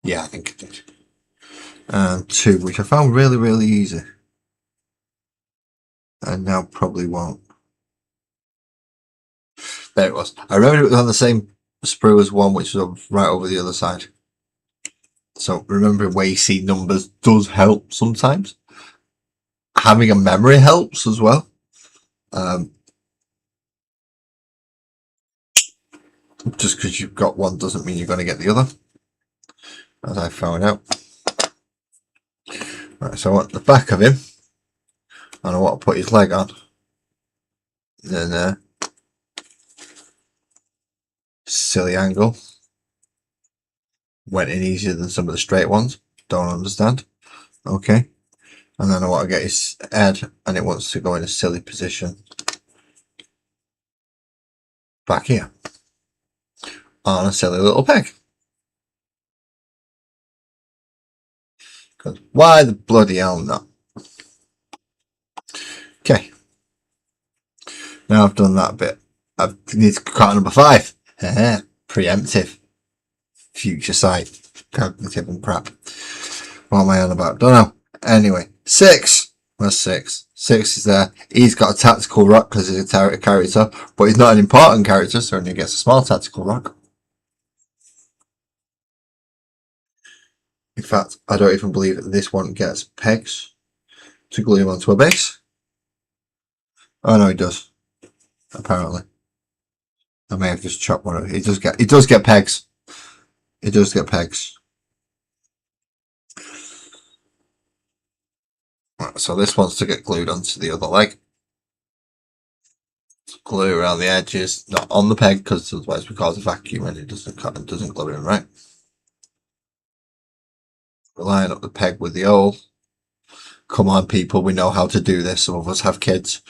Yeah, I think it did. And 2, which I found really, really easy. And now probably won't. There it was. I remember it was on the same sprue as 1, which was right over the other side. So remembering where you see numbers does help sometimes. Having a memory helps as well. Just because you've got one doesn't mean you're going to get the other, as I found out. Right, so I want the back of him, and I want to put his leg on. Then silly angle. Went in easier than some of the straight ones. Don't understand. Okay. And then I want to get his head, and it wants to go in a silly position. Back here. On a silly little peg. Because why the bloody hell not? Okay. Now I've done that bit. I need to cut number 5. Preemptive. Future sight. Cognitive and crap. What am I on about? Don't know. Anyway. 6. Where's 6? 6 is there. He's got a tactical rock because he's a character, but he's not an important character, so he only gets a small tactical rock. In fact, I don't even believe that this one gets pegs to glue him onto a base. Oh no, he does. Apparently. I may have just chopped one of it. He does get pegs. It does get pegs. Right, so this wants to get glued onto the other leg. Glue around the edges, not on the peg, because otherwise we cause a vacuum and it doesn't cut and doesn't glue in, right? Line up the peg with the hole. Come on, people, we know how to do this. Some of us have kids.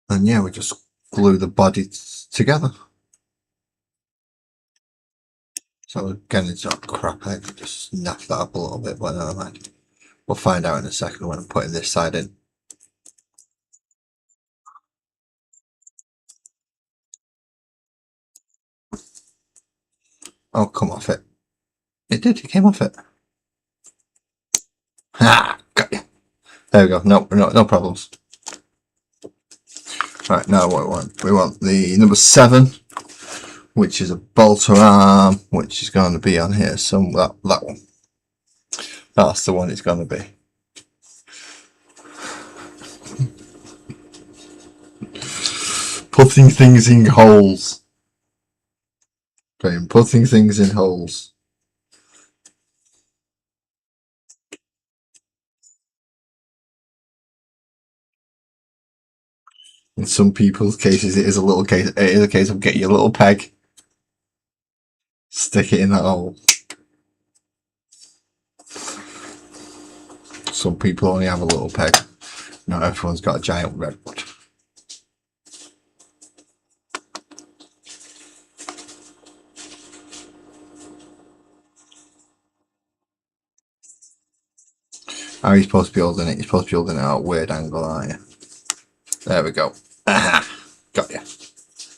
And yeah, we just glue the body together. So again, it's not crap. I can just snap that up a little bit, but never mind. We'll find out in a second when I'm putting this side in. Oh, come off it. It did, it came off it. Ha! Got you. There we go. No problems. Right, now what we want? We want the number 7, which is a bolter arm, which is going to be on here. So that one. That's the one it's going to be. Putting things in holes. Okay, putting things in holes. In some people's cases, it is a case of get your little peg, stick it in that hole. Some people only have a little peg. Not everyone's got a giant redwood. How are you supposed to be holding it? You're supposed to be holding it at a weird angle, aren't you? There we go. Aha! Got you.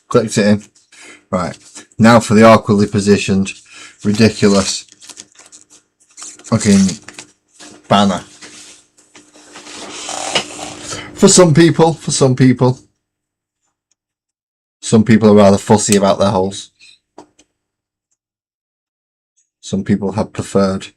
Clicked it in. Right. Now for the awkwardly positioned, ridiculous fucking banner. For some people. Some people are rather fussy about their holes. Some people have preferred.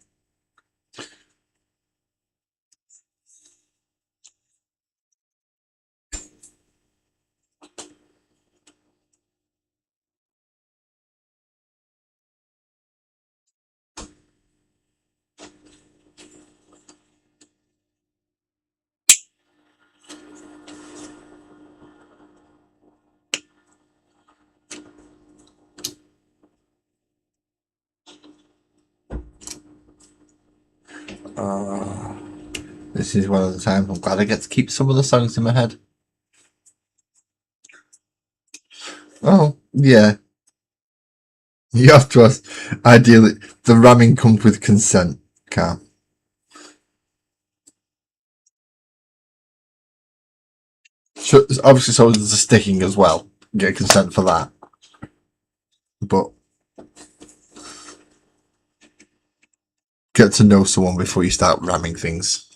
This is one of the times I'm glad I get to keep some of the songs in my head. Oh, yeah. You have to ask. Ideally, the ramming comes with consent, Cam. So, obviously, so there's the sticking as well. Get consent for that. But get to know someone before you start ramming things.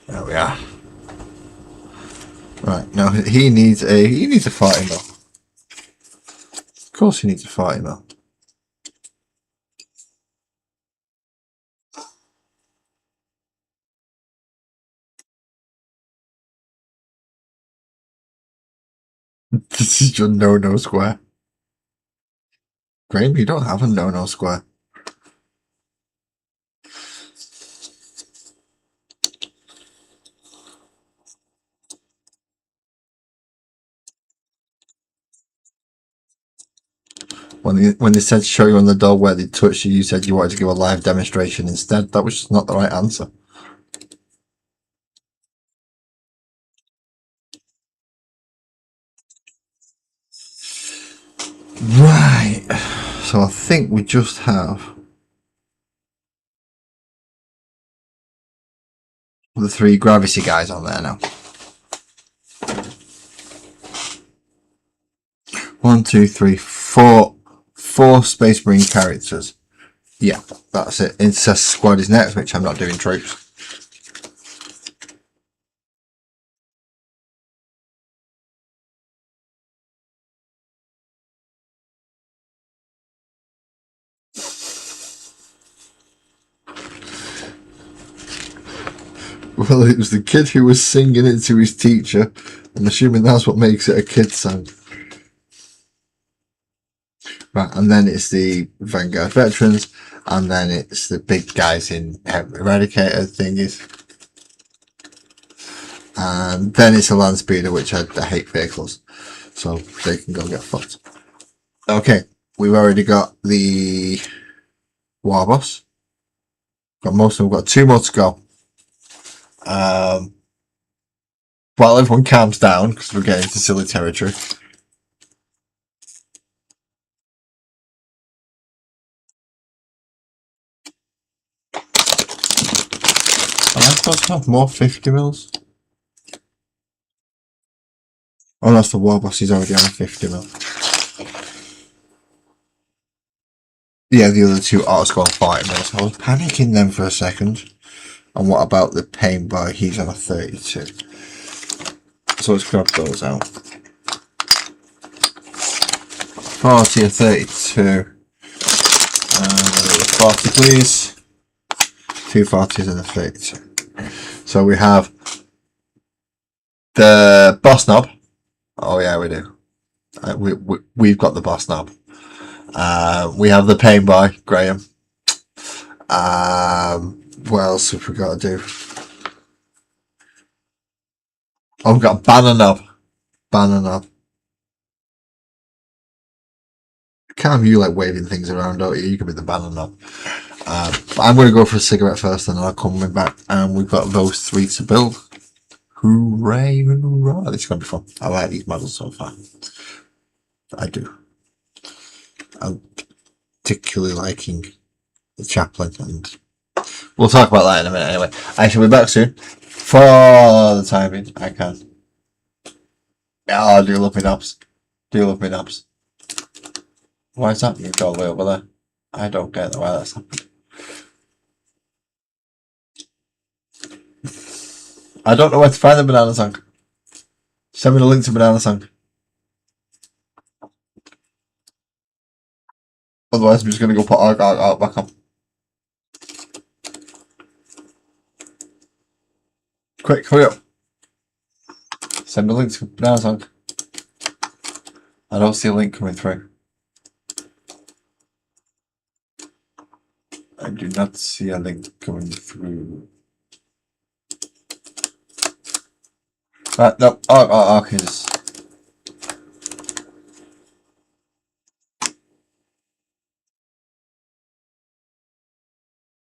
There we are. Right, now he needs a 40 mil. Of course he needs a 40 mil. This is your no square. Graham, you don't have a no square. When they said show you on the door where they touched you, you said you wanted to give a live demonstration instead. That was just not the right answer. Right. So I think we just have the 3 gravity guys on there now. 1, 2, 3, 4. 4 Space Marine characters. Yeah, that's it. Incest Squad is next, which I'm not doing troops. Well, it was the kid who was singing it to his teacher. I'm assuming that's what makes it a kid's song. Right, and then it's the Vanguard Veterans, and then it's the big guys in Eradicator thingies. And then it's a Land Speeder, which I hate vehicles, so they can go get fucked. Okay, we've already got the War Boss. Got most of them, we've got 2 more to go. While everyone calms down, because we're getting into silly territory. Am I supposed to have more 50 mils? Oh, that's the War Boss, he's already on a 50 mil. Yeah, the other 2 are scoring 40 mils. I was panicking then for a second. And what about the Pain Boy? He's on a 32. So let's grab those out. 40 or 32. And 40 please. 2 40s and a 32. So we have the Boss Knob. Oh yeah, we do. We've got the Boss Knob. We have the Pain Boy, Graham. What else have we got to do? Oh, we've got Banner Knob. Banner Knob. Kind of you like waving things around, don't you? You can be the Banner Knob. But I'm going to go for a cigarette first, and then I'll come back. And we've got those 3 to build. Hooray, hooray. This is going to be fun. I like these models so far. I do. I'm particularly liking the Chaplain, and we'll talk about that in a minute anyway. I shall be back soon. For the timing, I can. Oh, do you love me knobs? Do you love me knobs? Why is that moved all the way over there? I don't get why that's happened. I don't know where to find the banana song. Send me the link to banana song. Otherwise, I'm just going to go put Arg back on. Quick, hurry up. Send me a link to banana song. I don't see a link coming through. I do not see a link coming through. Right, no. Oh, okay.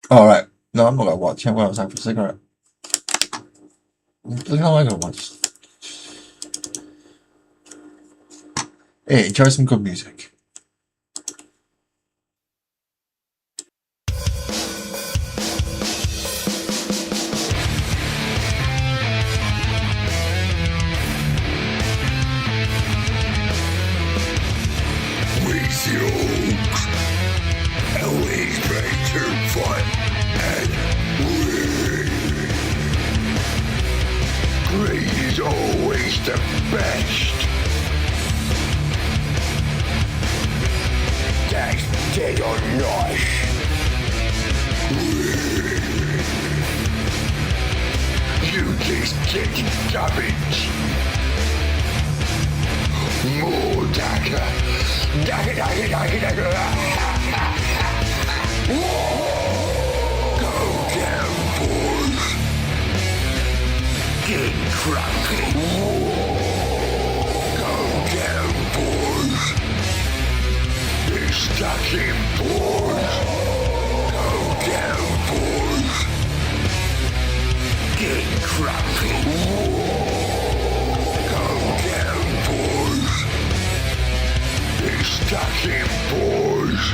Alright. No, I'm not going to watch it. Well, I was out for a cigarette. What the hell am I going to watch? Hey, enjoy some good music. Boys.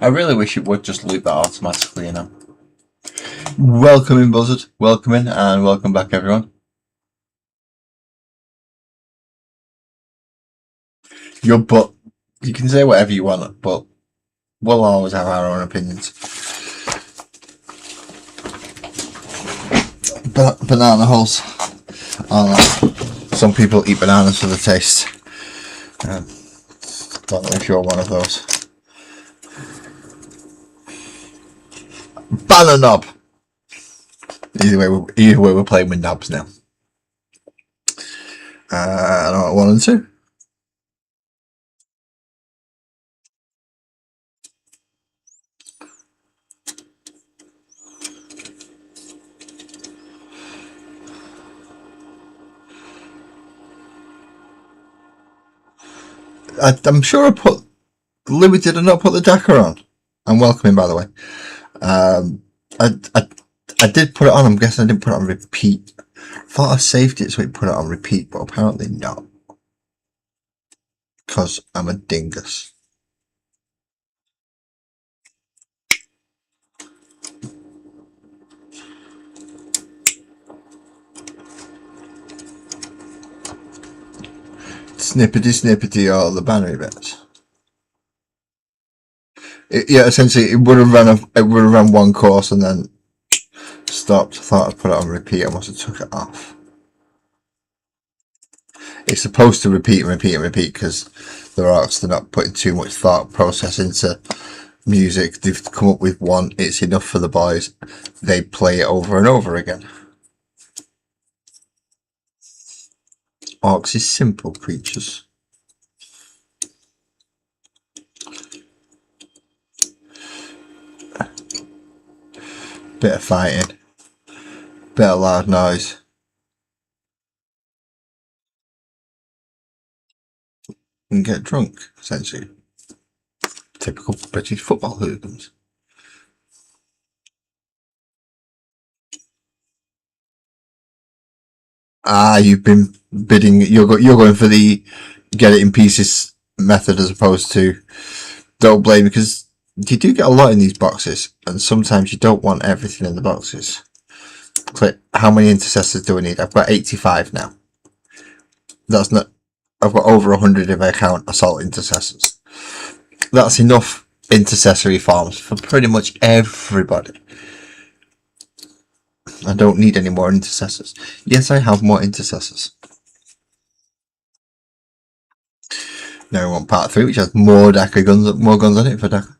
I really wish it would just loop that automatically, you know. Welcome in, Buzzard. Welcome in, and welcome back, everyone. Your butt. You can say whatever you want, but we'll always have our own opinions. Banana holes. Some people eat bananas for the taste. Don't know if you're one of those. Banana knob. Either way, we're playing with knobs now. I don't know, 1 and 2. I'm sure I put limited and not put the Dakar on. I'm welcoming, by the way. I did put it on. I'm guessing I didn't put it on repeat. I thought I saved it so it put it on repeat, but apparently not. Because I'm a dingus. Snippety all the bannery bits. Yeah, essentially it would have run one course and then stopped. I thought I'd put it on repeat. I must have took it off. It's supposed to repeat because the artists are not putting too much thought process into music. They've come up with one. It's enough for the boys. They play it over and over again. Orcs is simple creatures. Bit of fighting. Bit of loud noise. And get drunk, essentially. Typical British football hooligans. You've been bidding. You're going for the get it in pieces method as opposed to don't blame, because you do get a lot in these boxes, and sometimes you don't want everything in the boxes. Click. How many intercessors do I need? I've got 85 now. That's not. I've got over 100 if I count assault intercessors. That's enough intercessory farms for pretty much everybody. I don't need any more intercessors. Yes, I have more intercessors. Now we want part 3, which has more Dakar guns, more guns on it for Dakar.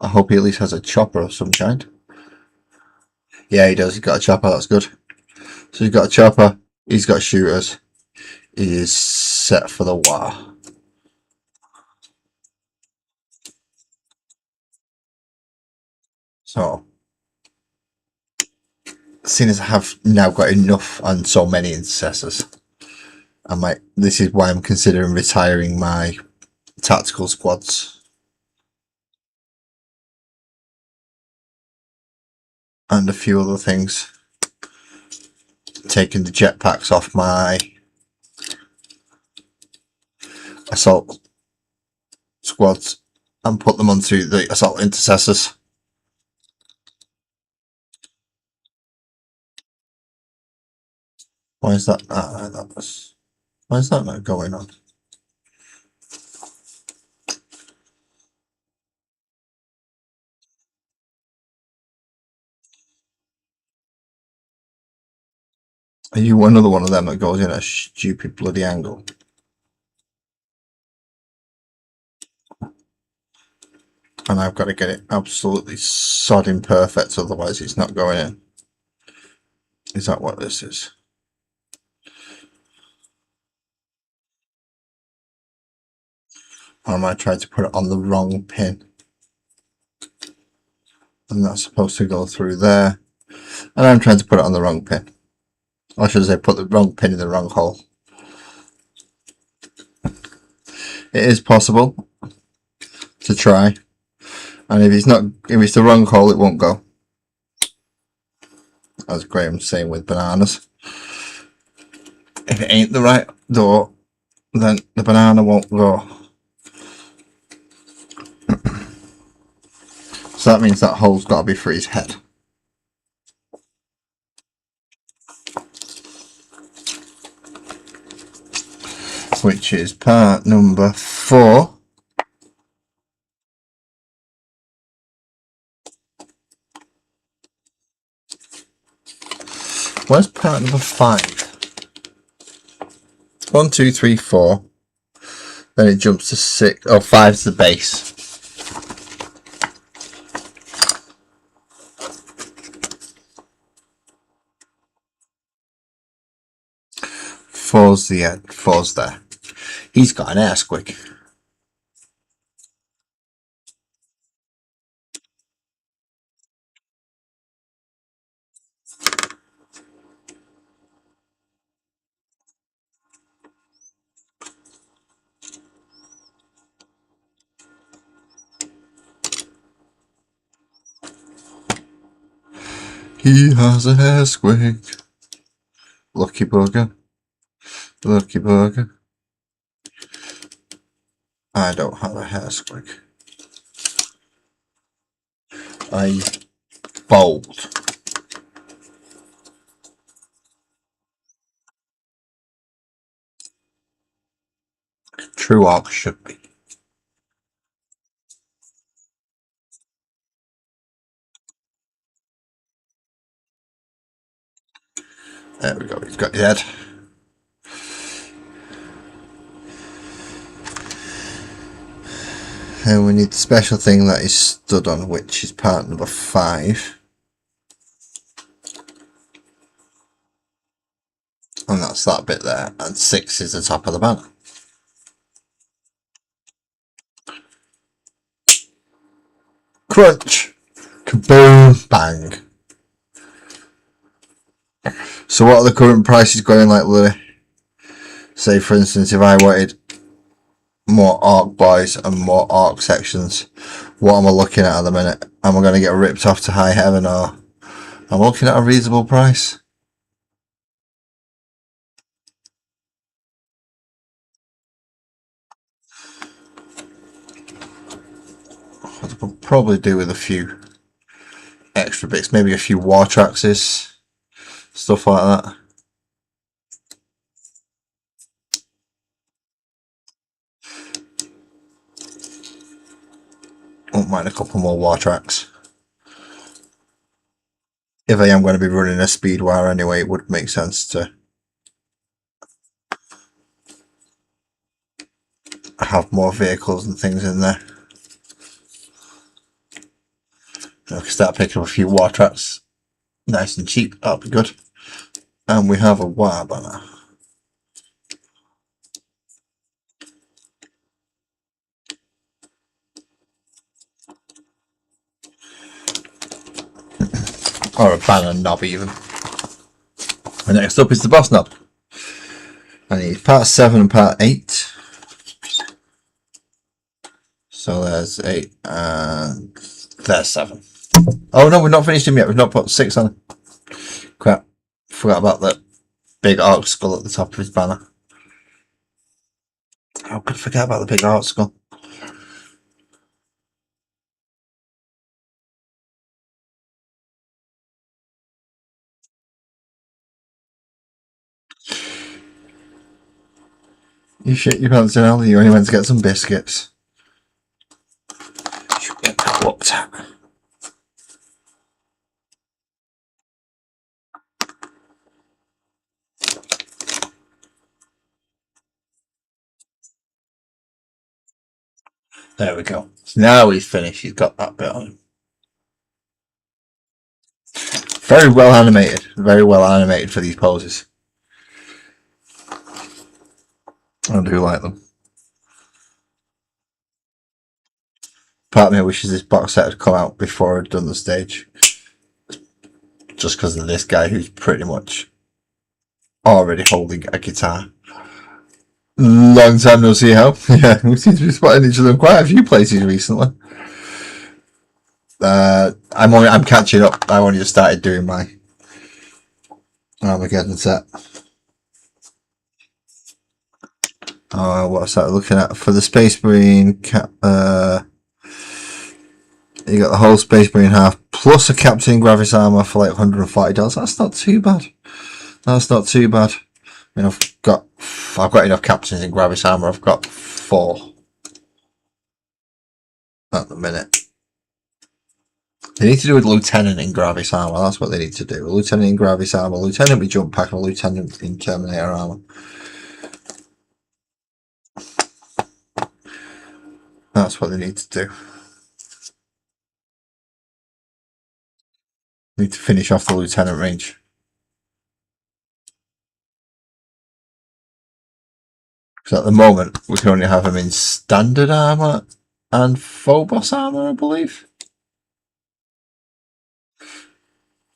I hope he at least has a chopper of some kind. Yeah, he does. He's got a chopper. That's good. So he's got a chopper. He's got shooters. He is set for the war. So, seeing as I have now got enough on so many intercessors, this is why I'm considering retiring my tactical squads. And a few other things. Taking the jetpacks off my assault squads and put them onto the assault intercessors. Why is that? Why is that not going on? Are you another one of them that goes in a stupid bloody angle? And I've got to get it absolutely sodding perfect, otherwise it's not going in. Is that what this is? Or am I trying to put it on the wrong pin? And that's supposed to go through there. And I'm trying to put it on the wrong pin. Or should I say put the wrong pin in the wrong hole? It is possible to try. And if it's the wrong hole, it won't go. As Graham's saying with bananas. If it ain't the right door, then the banana won't go. So that means that hole's got to be for his head. Which is part number 4. Where's part number 5? 1, 2, 3, 4. Then it jumps to 6. Oh, 5's the base. Four's the end. 4's there. He's got an air squig. He has a hair squig. Lucky bugger. Lucky bugger. I don't have a hair squig. I bold. True orc should be. There we go. He's got his head. And we need the special thing that is stood on, which is part number 5. And that's that bit there. And 6 is the top of the banner. Crunch! Kaboom! Bang! So what are the current prices going like, Louis? Say for instance, if I wanted more orc boys and more orc sections, what am I looking at the minute? Am I going to get ripped off to high heaven, or am I looking at a reasonable price? I could probably do with a few extra bits, maybe a few war traxes, stuff like that. Won't mind a couple more war tracks. If I am going to be running a speed war anyway, it would make sense to have more vehicles and things in there. I can start picking up a few war tracks nice and cheap, that'll be good. And we have a war banner. Or a banner knob even. And next up is the boss knob. I need part 7 and part 8. So there's 8 and there's 7. Oh no, we've not finished him yet. We've not put 6 on. Crap. Forgot about the big orc skull at the top of his banner. How could I forget about the big orc skull? You shit your pants in hell, you only went to get some biscuits. Should get that looked at. There we go. So now he's finished. He's got that bit on him. Very well animated. Very well animated for these poses. I do like them. Part of me wishes this box set had come out before I'd done the stage. Just because of this guy who's pretty much already holding a guitar. Long time no see, how? Yeah, we seem to be spotting each other in quite a few places recently. I'm catching up. I only just started doing my Armageddon set. What was that looking at for the Space Marine? You got the whole Space Marine half plus a Captain Gravis armor for like $140. That's not too bad. That's not too bad. I mean, I've got enough captains in Gravis armor. I've got 4 at the minute. They need to do a lieutenant in Gravis armor. That's what they need to do. A lieutenant in Gravis armor, a lieutenant with jump pack, and a lieutenant in Terminator armor. That's what they need to do. They need to finish off the lieutenant range. Because at the moment, we can only have them in standard armor and Phobos armor, I believe.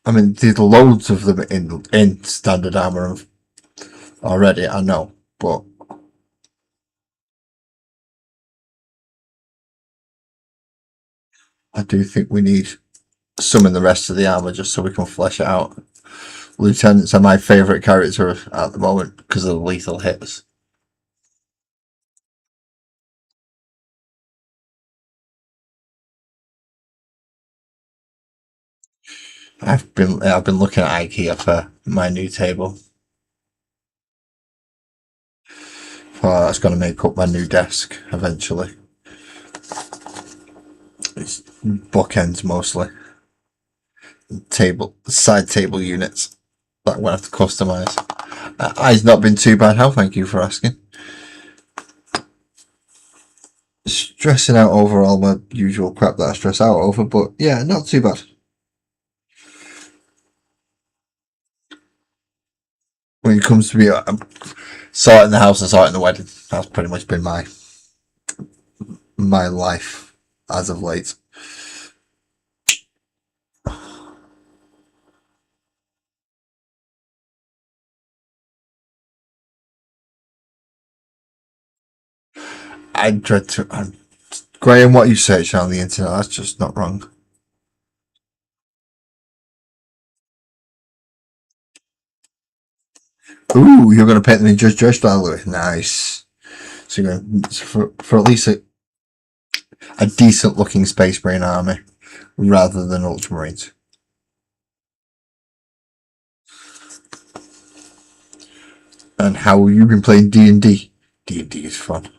I mean, there's loads of them in standard armor already, I know, but I do think we need some in the rest of the armor just so we can flesh it out. Lieutenants are my favourite character at the moment because of the lethal hits. I've been looking at IKEA for my new table. Oh, that's going to make up my new desk eventually. It's bookends mostly. Side table units that I'm going to have to customise. It's not been too bad. How? Thank you for asking. Stressing out over all my usual crap that I stress out over, but yeah, not too bad. When it comes to me sorting the house and sorting the wedding, that's pretty much been my life as of late. I dread to. Graham, what you search on the internet, that's just not wrong. Ooh, you're going to paint them in Judge Dredd style, Louis. Nice. So you're going for at least a decent looking Space Marine army rather than Ultramarines. And how have you been playing D&D? D&D is fun.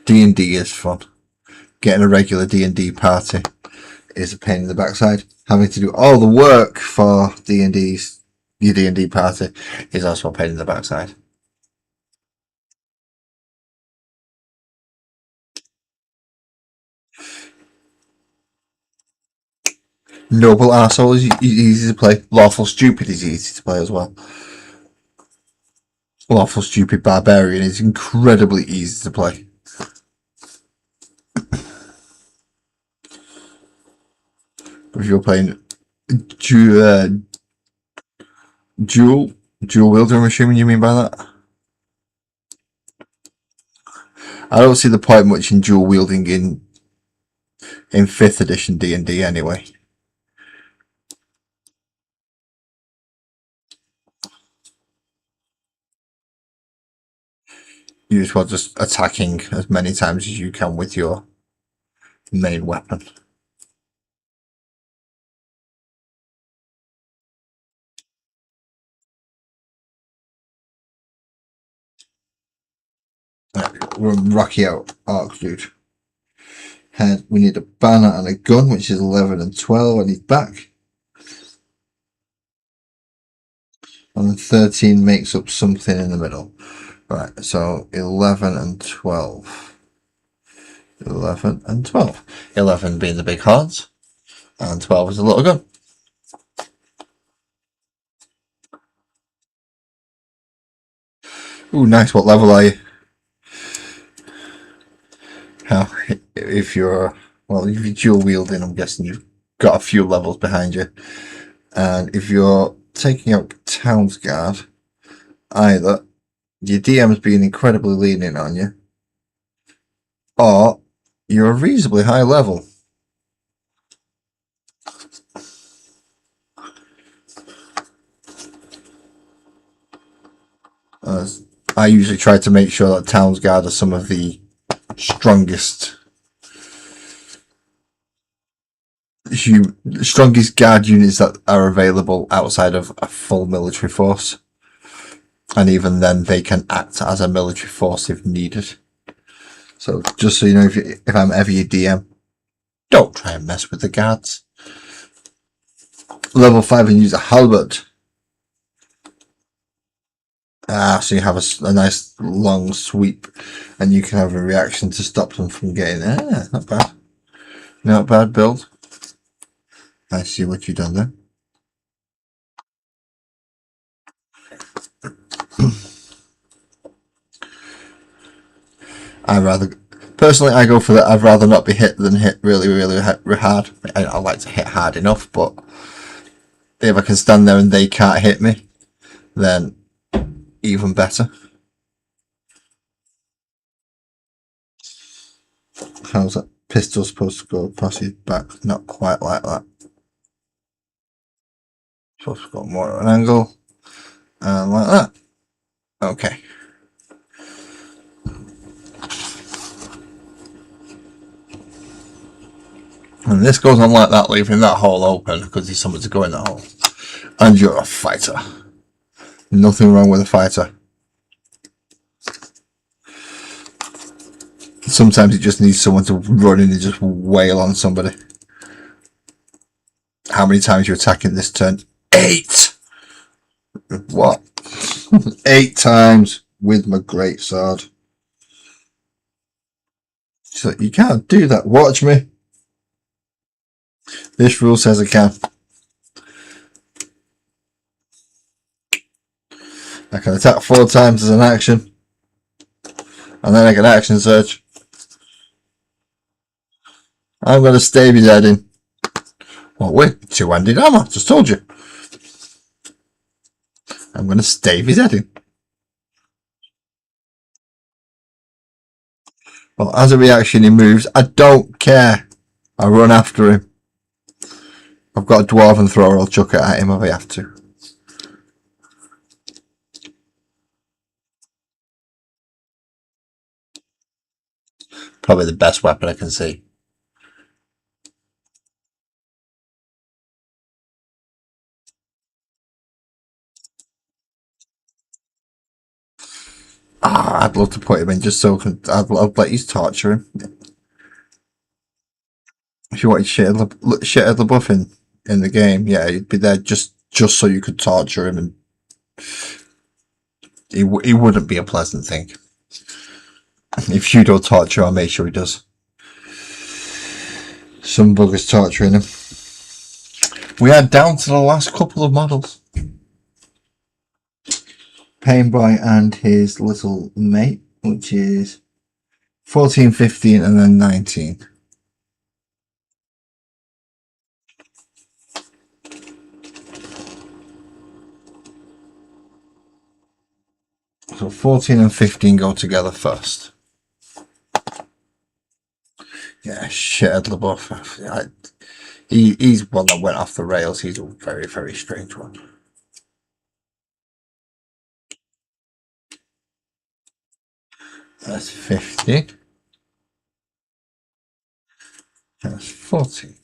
D&D is fun. Getting a regular D&D party is a pain in the backside. Having to do all the work for your D&D party is also a pain in the backside. Noble Arsehole is easy to play. Lawful Stupid is easy to play as well. Lawful Stupid Barbarian is incredibly easy to play. If you're playing dual wielder, I'm assuming you mean by that? I don't see the point much in dual wielding in 5th edition D&D anyway. You just want just attacking as many times as you can with your main weapon. We're Rocky out arc, dude. And we need a banner and a gun, which is 11 and 12. I need back. And 13 makes up something in the middle. Right, so 11 and 12. 11 and 12. 11 being the big horns, and 12 is the little gun. Ooh, nice. What level are you? How? If you're dual wielding, I'm guessing you've got a few levels behind you. And if you're taking out Townsguard, either your DM's being incredibly lenient on you, or you're a reasonably high level. I usually try to make sure that Townsguard are some of the strongest strongest guard units that are available outside of a full military force. And even then, they can act as a military force if needed. So just so you know, if I'm ever your DM, don't try and mess with the guards. Level 5 and use a halberd. So you have a nice long sweep, and you can have a reaction to stop them from getting. Not bad. Not bad build. I see what you've done there. Personally, I go for that. I'd rather not be hit than hit really, really hard. I like to hit hard enough, but if I can stand there and they can't hit me, then even better. How's that pistol supposed to go across his back? Not quite like that. Supposed to go more at an angle. And like that. Okay. And this goes on like that, leaving that hole open because there's something to go in that hole. And you're a fighter. Nothing wrong with a fighter. Sometimes it just needs someone to run in and just wail on somebody. How many times are you attacking this turn? 8! What? 8 times with my great sword. So you can't do that. Watch me. This rule says I can. I can attack 4 times as an action. And then I can action search. I'm going to stave his head in. Well, wait, 2-handed hammer. Just told you. I'm going to stave his head in. Well, as a reaction, he moves. I don't care. I run after him. I've got a dwarven thrower. I'll chuck it at him if I have to. Probably the best weapon I can see. I'd love to put him in just so I'd let you torture him. If you wanted shit at the buff in the game, yeah, he'd be there just so you could torture him, and it wouldn't be a pleasant thing. If you don't torture, I'll make sure he does. Some buggers torturing him. We are down to the last couple of models. Painboy and his little mate, which is 14, 15, and then 19. So 14 and 15 go together first. Yeah, shit, LaBeouf. He's one that went off the rails. He's a very, very strange one. That's 15. That's 14.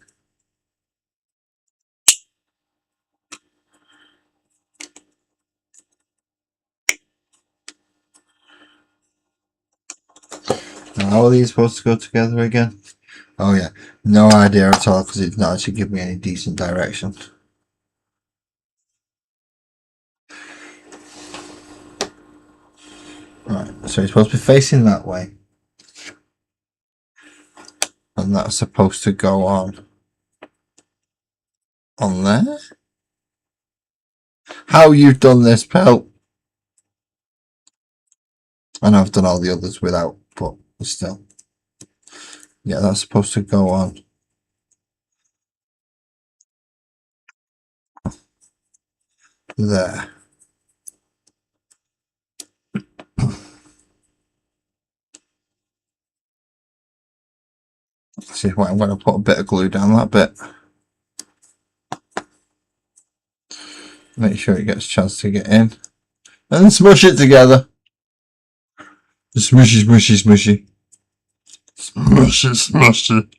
Now, how are these supposed to go together again? Oh yeah, no idea at all because it's not actually giving me any decent direction. Right, so he's supposed to be facing that way. And that's supposed to go on there? How you've done this, pal? And I've done all the others without, but still. Yeah, that's supposed to go on there. See what I'm going to put a bit of glue down that bit. Make sure it gets a chance to get in. And smush it together. Smushy, smushy, smushy. Smushy, smushy.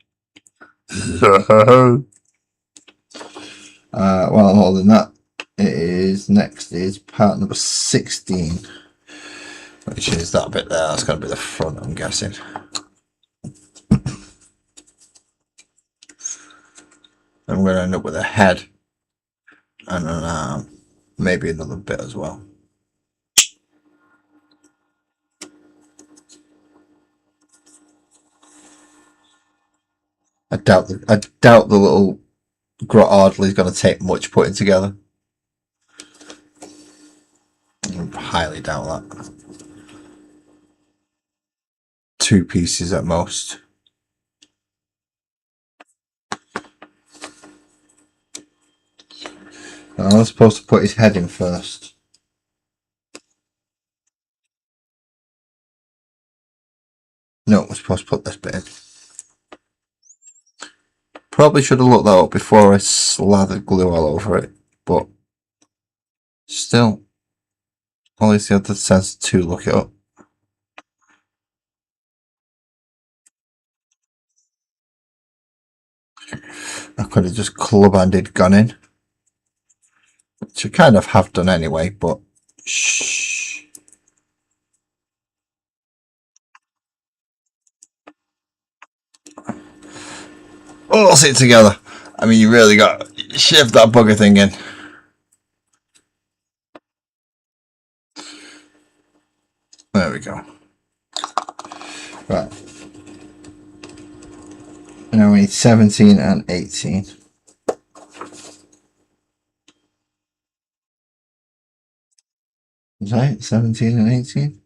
While I'm holding that, next is part number 16, which is that bit there. That's going to be the front, I'm guessing. And we're going to end up with a head and an arm, maybe another bit as well. I doubt the little Grot Ardley is going to take much putting together. I highly doubt that. 2 pieces at most. I was supposed to put his head in first. No, we're supposed to put this bit in. Probably should have looked that up before I slathered glue all over it, but still, at least you had the sense to look it up. I could have just club-handed gone in, which I kind of have done anyway, but shh. All sit together. I mean, you really got to shift that bugger thing in. There we go. Right. Now we need 17 and 18. Is that it? 17 and 18?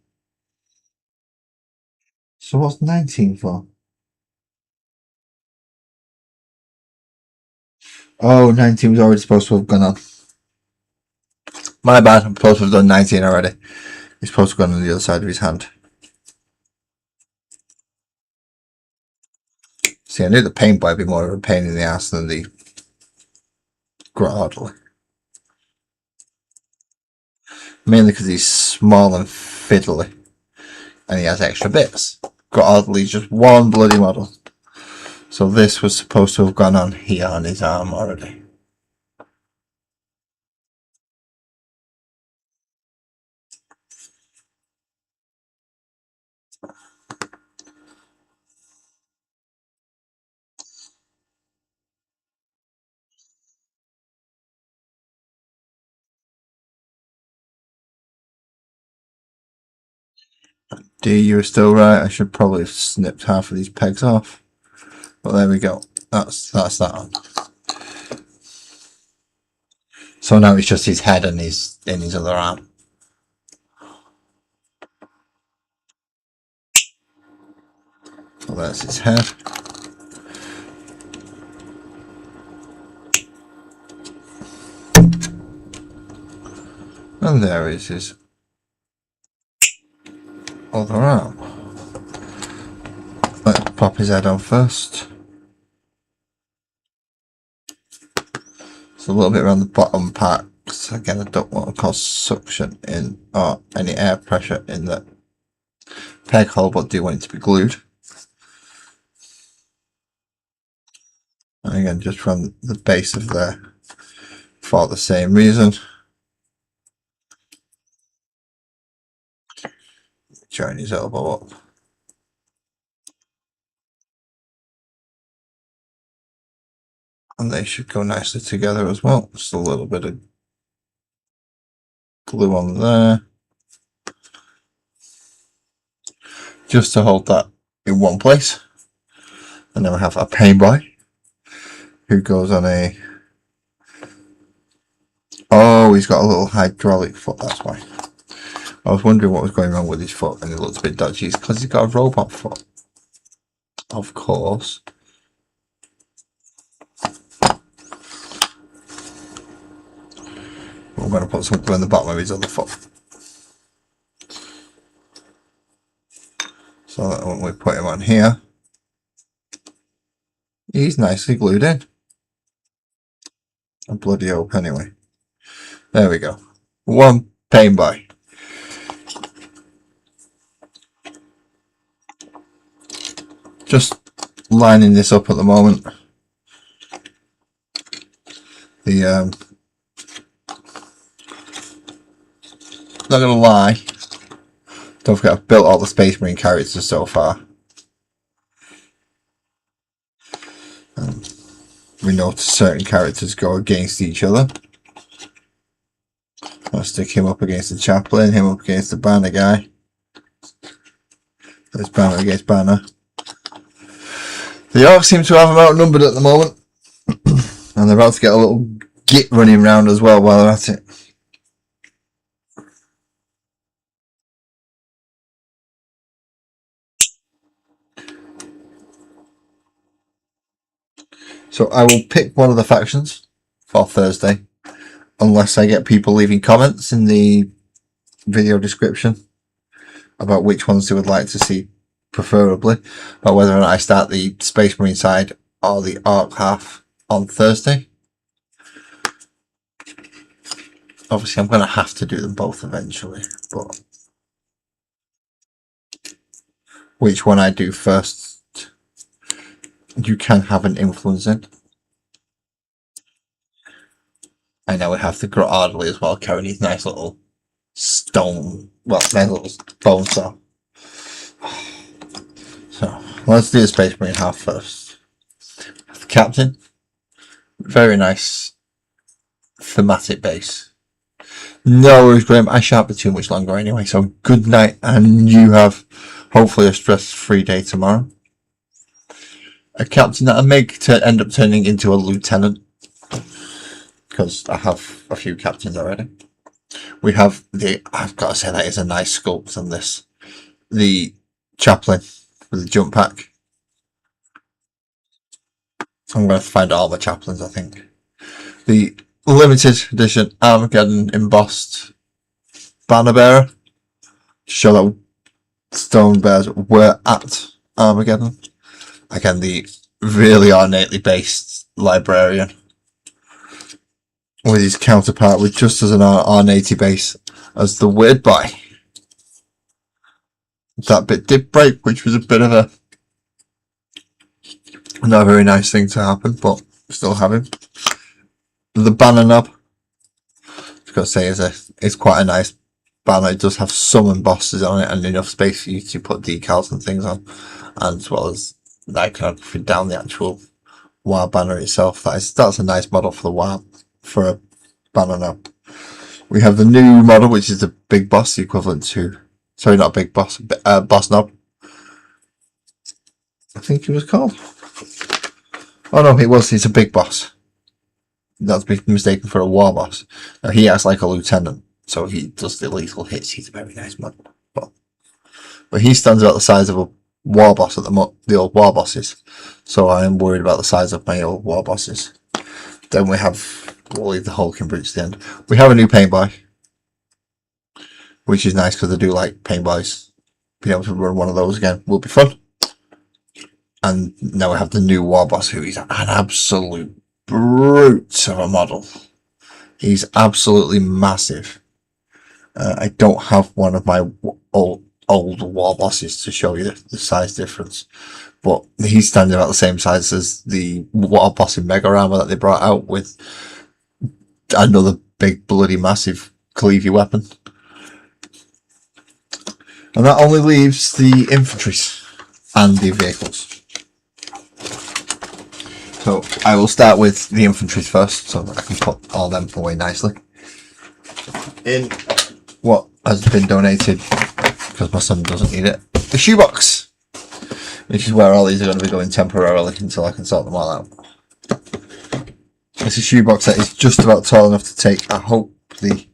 So what's 19 for? Oh, 19 was already supposed to have gone on. My bad, I'm supposed to have done 19 already. He's supposed to have gone on the other side of his hand. See, I knew the paint would be more of a pain in the ass than the Grot Ardley. Mainly because he's small and fiddly. And he has extra bits. Grot Ardley's just one bloody model. So this was supposed to have gone on here on his arm already. D, you were still right. I should probably have snipped half of these pegs off. But there we go. That's that on. So now it's just his head and his other arm. So that's his head. And there is his other arm. Let's pop his head on first. So a little bit around the bottom part. So again, I don't want to cause suction in or any air pressure in the peg hole, but do want it to be glued. And again, just from the base of there for the same reason. Join his elbow up. And they should go nicely together as well. Just a little bit of glue on there. Just to hold that in one place. And then we have a paint boy who goes on a... Oh, he's got a little hydraulic foot, that's why. I was wondering what was going on with his foot and it looked a bit dodgy. It's because he's got a robot foot. Of course. We're going to put some glue on the bottom of his other foot. So that when we put him on here, he's nicely glued in. I bloody hope anyway. There we go. One paint by. Just lining this up at the moment. The not gonna lie, don't forget I've built all the Space Marine characters so far. We know certain characters go against each other. I'll stick him up against the Chaplain, him up against the Banner guy. There's Banner against Banner. The Orcs seem to have them outnumbered at the moment. And they're about to get a little git running round as well while they're at it. So I will pick one of the factions for Thursday, unless I get people leaving comments in the video description about which ones they would like to see, preferably, or whether or not I start the Space Marine side or the Orc half on Thursday. Obviously, I'm going to have to do them both eventually, but which one I do first, you can have an influence in. I know we have the Grot Ardley as well, carrying his nice little stone, well, nice little bone saw. So, let's do the Space Marine half first. The Captain, very nice thematic base. No worries, Graham, I shan't be too much longer anyway, so good night, and you have hopefully a stress-free day tomorrow. A captain that I may end up turning into a lieutenant, because I have a few captains already. We have the, I've got to say that is a nice sculpt on this. The Chaplain with the jump pack. I'm going to find all the Chaplains, I think. The limited edition Armageddon embossed banner bearer to show that stone bears were at Armageddon. Again, the really ornately based librarian with his counterpart with just as an ornate base as the Weird Boy. That bit did break, which was a bit of a not a very nice thing to happen, but still have him. The banner knob, I've got to say, is quite a nice banner. It does have some embosses on it and enough space for you to put decals and things on, and as well as the iconography down the actual WoW banner itself. That's a nice model for the WoW, for a banner knob. We have the new model, which is the big boss, the equivalent to, sorry, not big boss, boss knob, I think it was called. Oh no, it's a big boss. Not to be mistaken for a war boss. Now, he acts like a lieutenant, so he does the lethal hits. He's a very nice man. But he stands about the size of a war boss at the old war bosses. So I am worried about the size of my old war bosses. Then we'll leave the Hulking brutes to the end. We have a new paint boy, which is nice because I do like paint boys. Being able to run one of those again will be fun. And now we have the new war boss, who is an absolute brute of a model. He's absolutely massive. I don't have one of my old war bosses to show you the size difference, but he's standing about the same size as the war boss in Mega Armor that they brought out, with another big bloody massive cleavy weapon. And that only leaves the infantries and the vehicles. So I will start with the infantry first, so that I can put all them away nicely in what has been donated, because my son doesn't need it, the shoebox, which is where all these are going to be going temporarily until I can sort them all out. It's a shoebox that is just about tall enough to take, I hope, the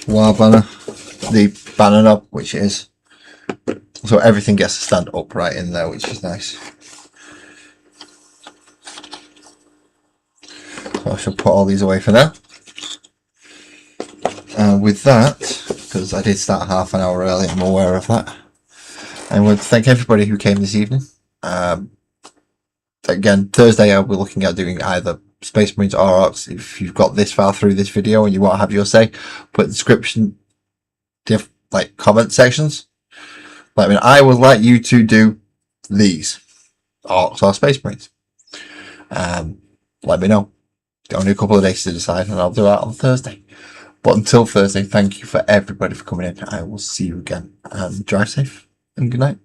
war banner, the banner knob, which it is, so everything gets to stand upright in there, which is nice. So I shall put all these away for now. With that, because I did start half an hour early, I'm aware of that. I want to thank everybody who came this evening. Again, Thursday I'll be looking at doing either Space Marines or Orcs. If you've got this far through this video and you want to have your say, put description, like comment sections. Let me know. I would like you to do these Orcs or Space Marines. Let me know. only a couple of days to decide, and I'll do that on Thursday. But until Thursday, thank you for everybody for coming in. I will see you again. Drive safe and good night.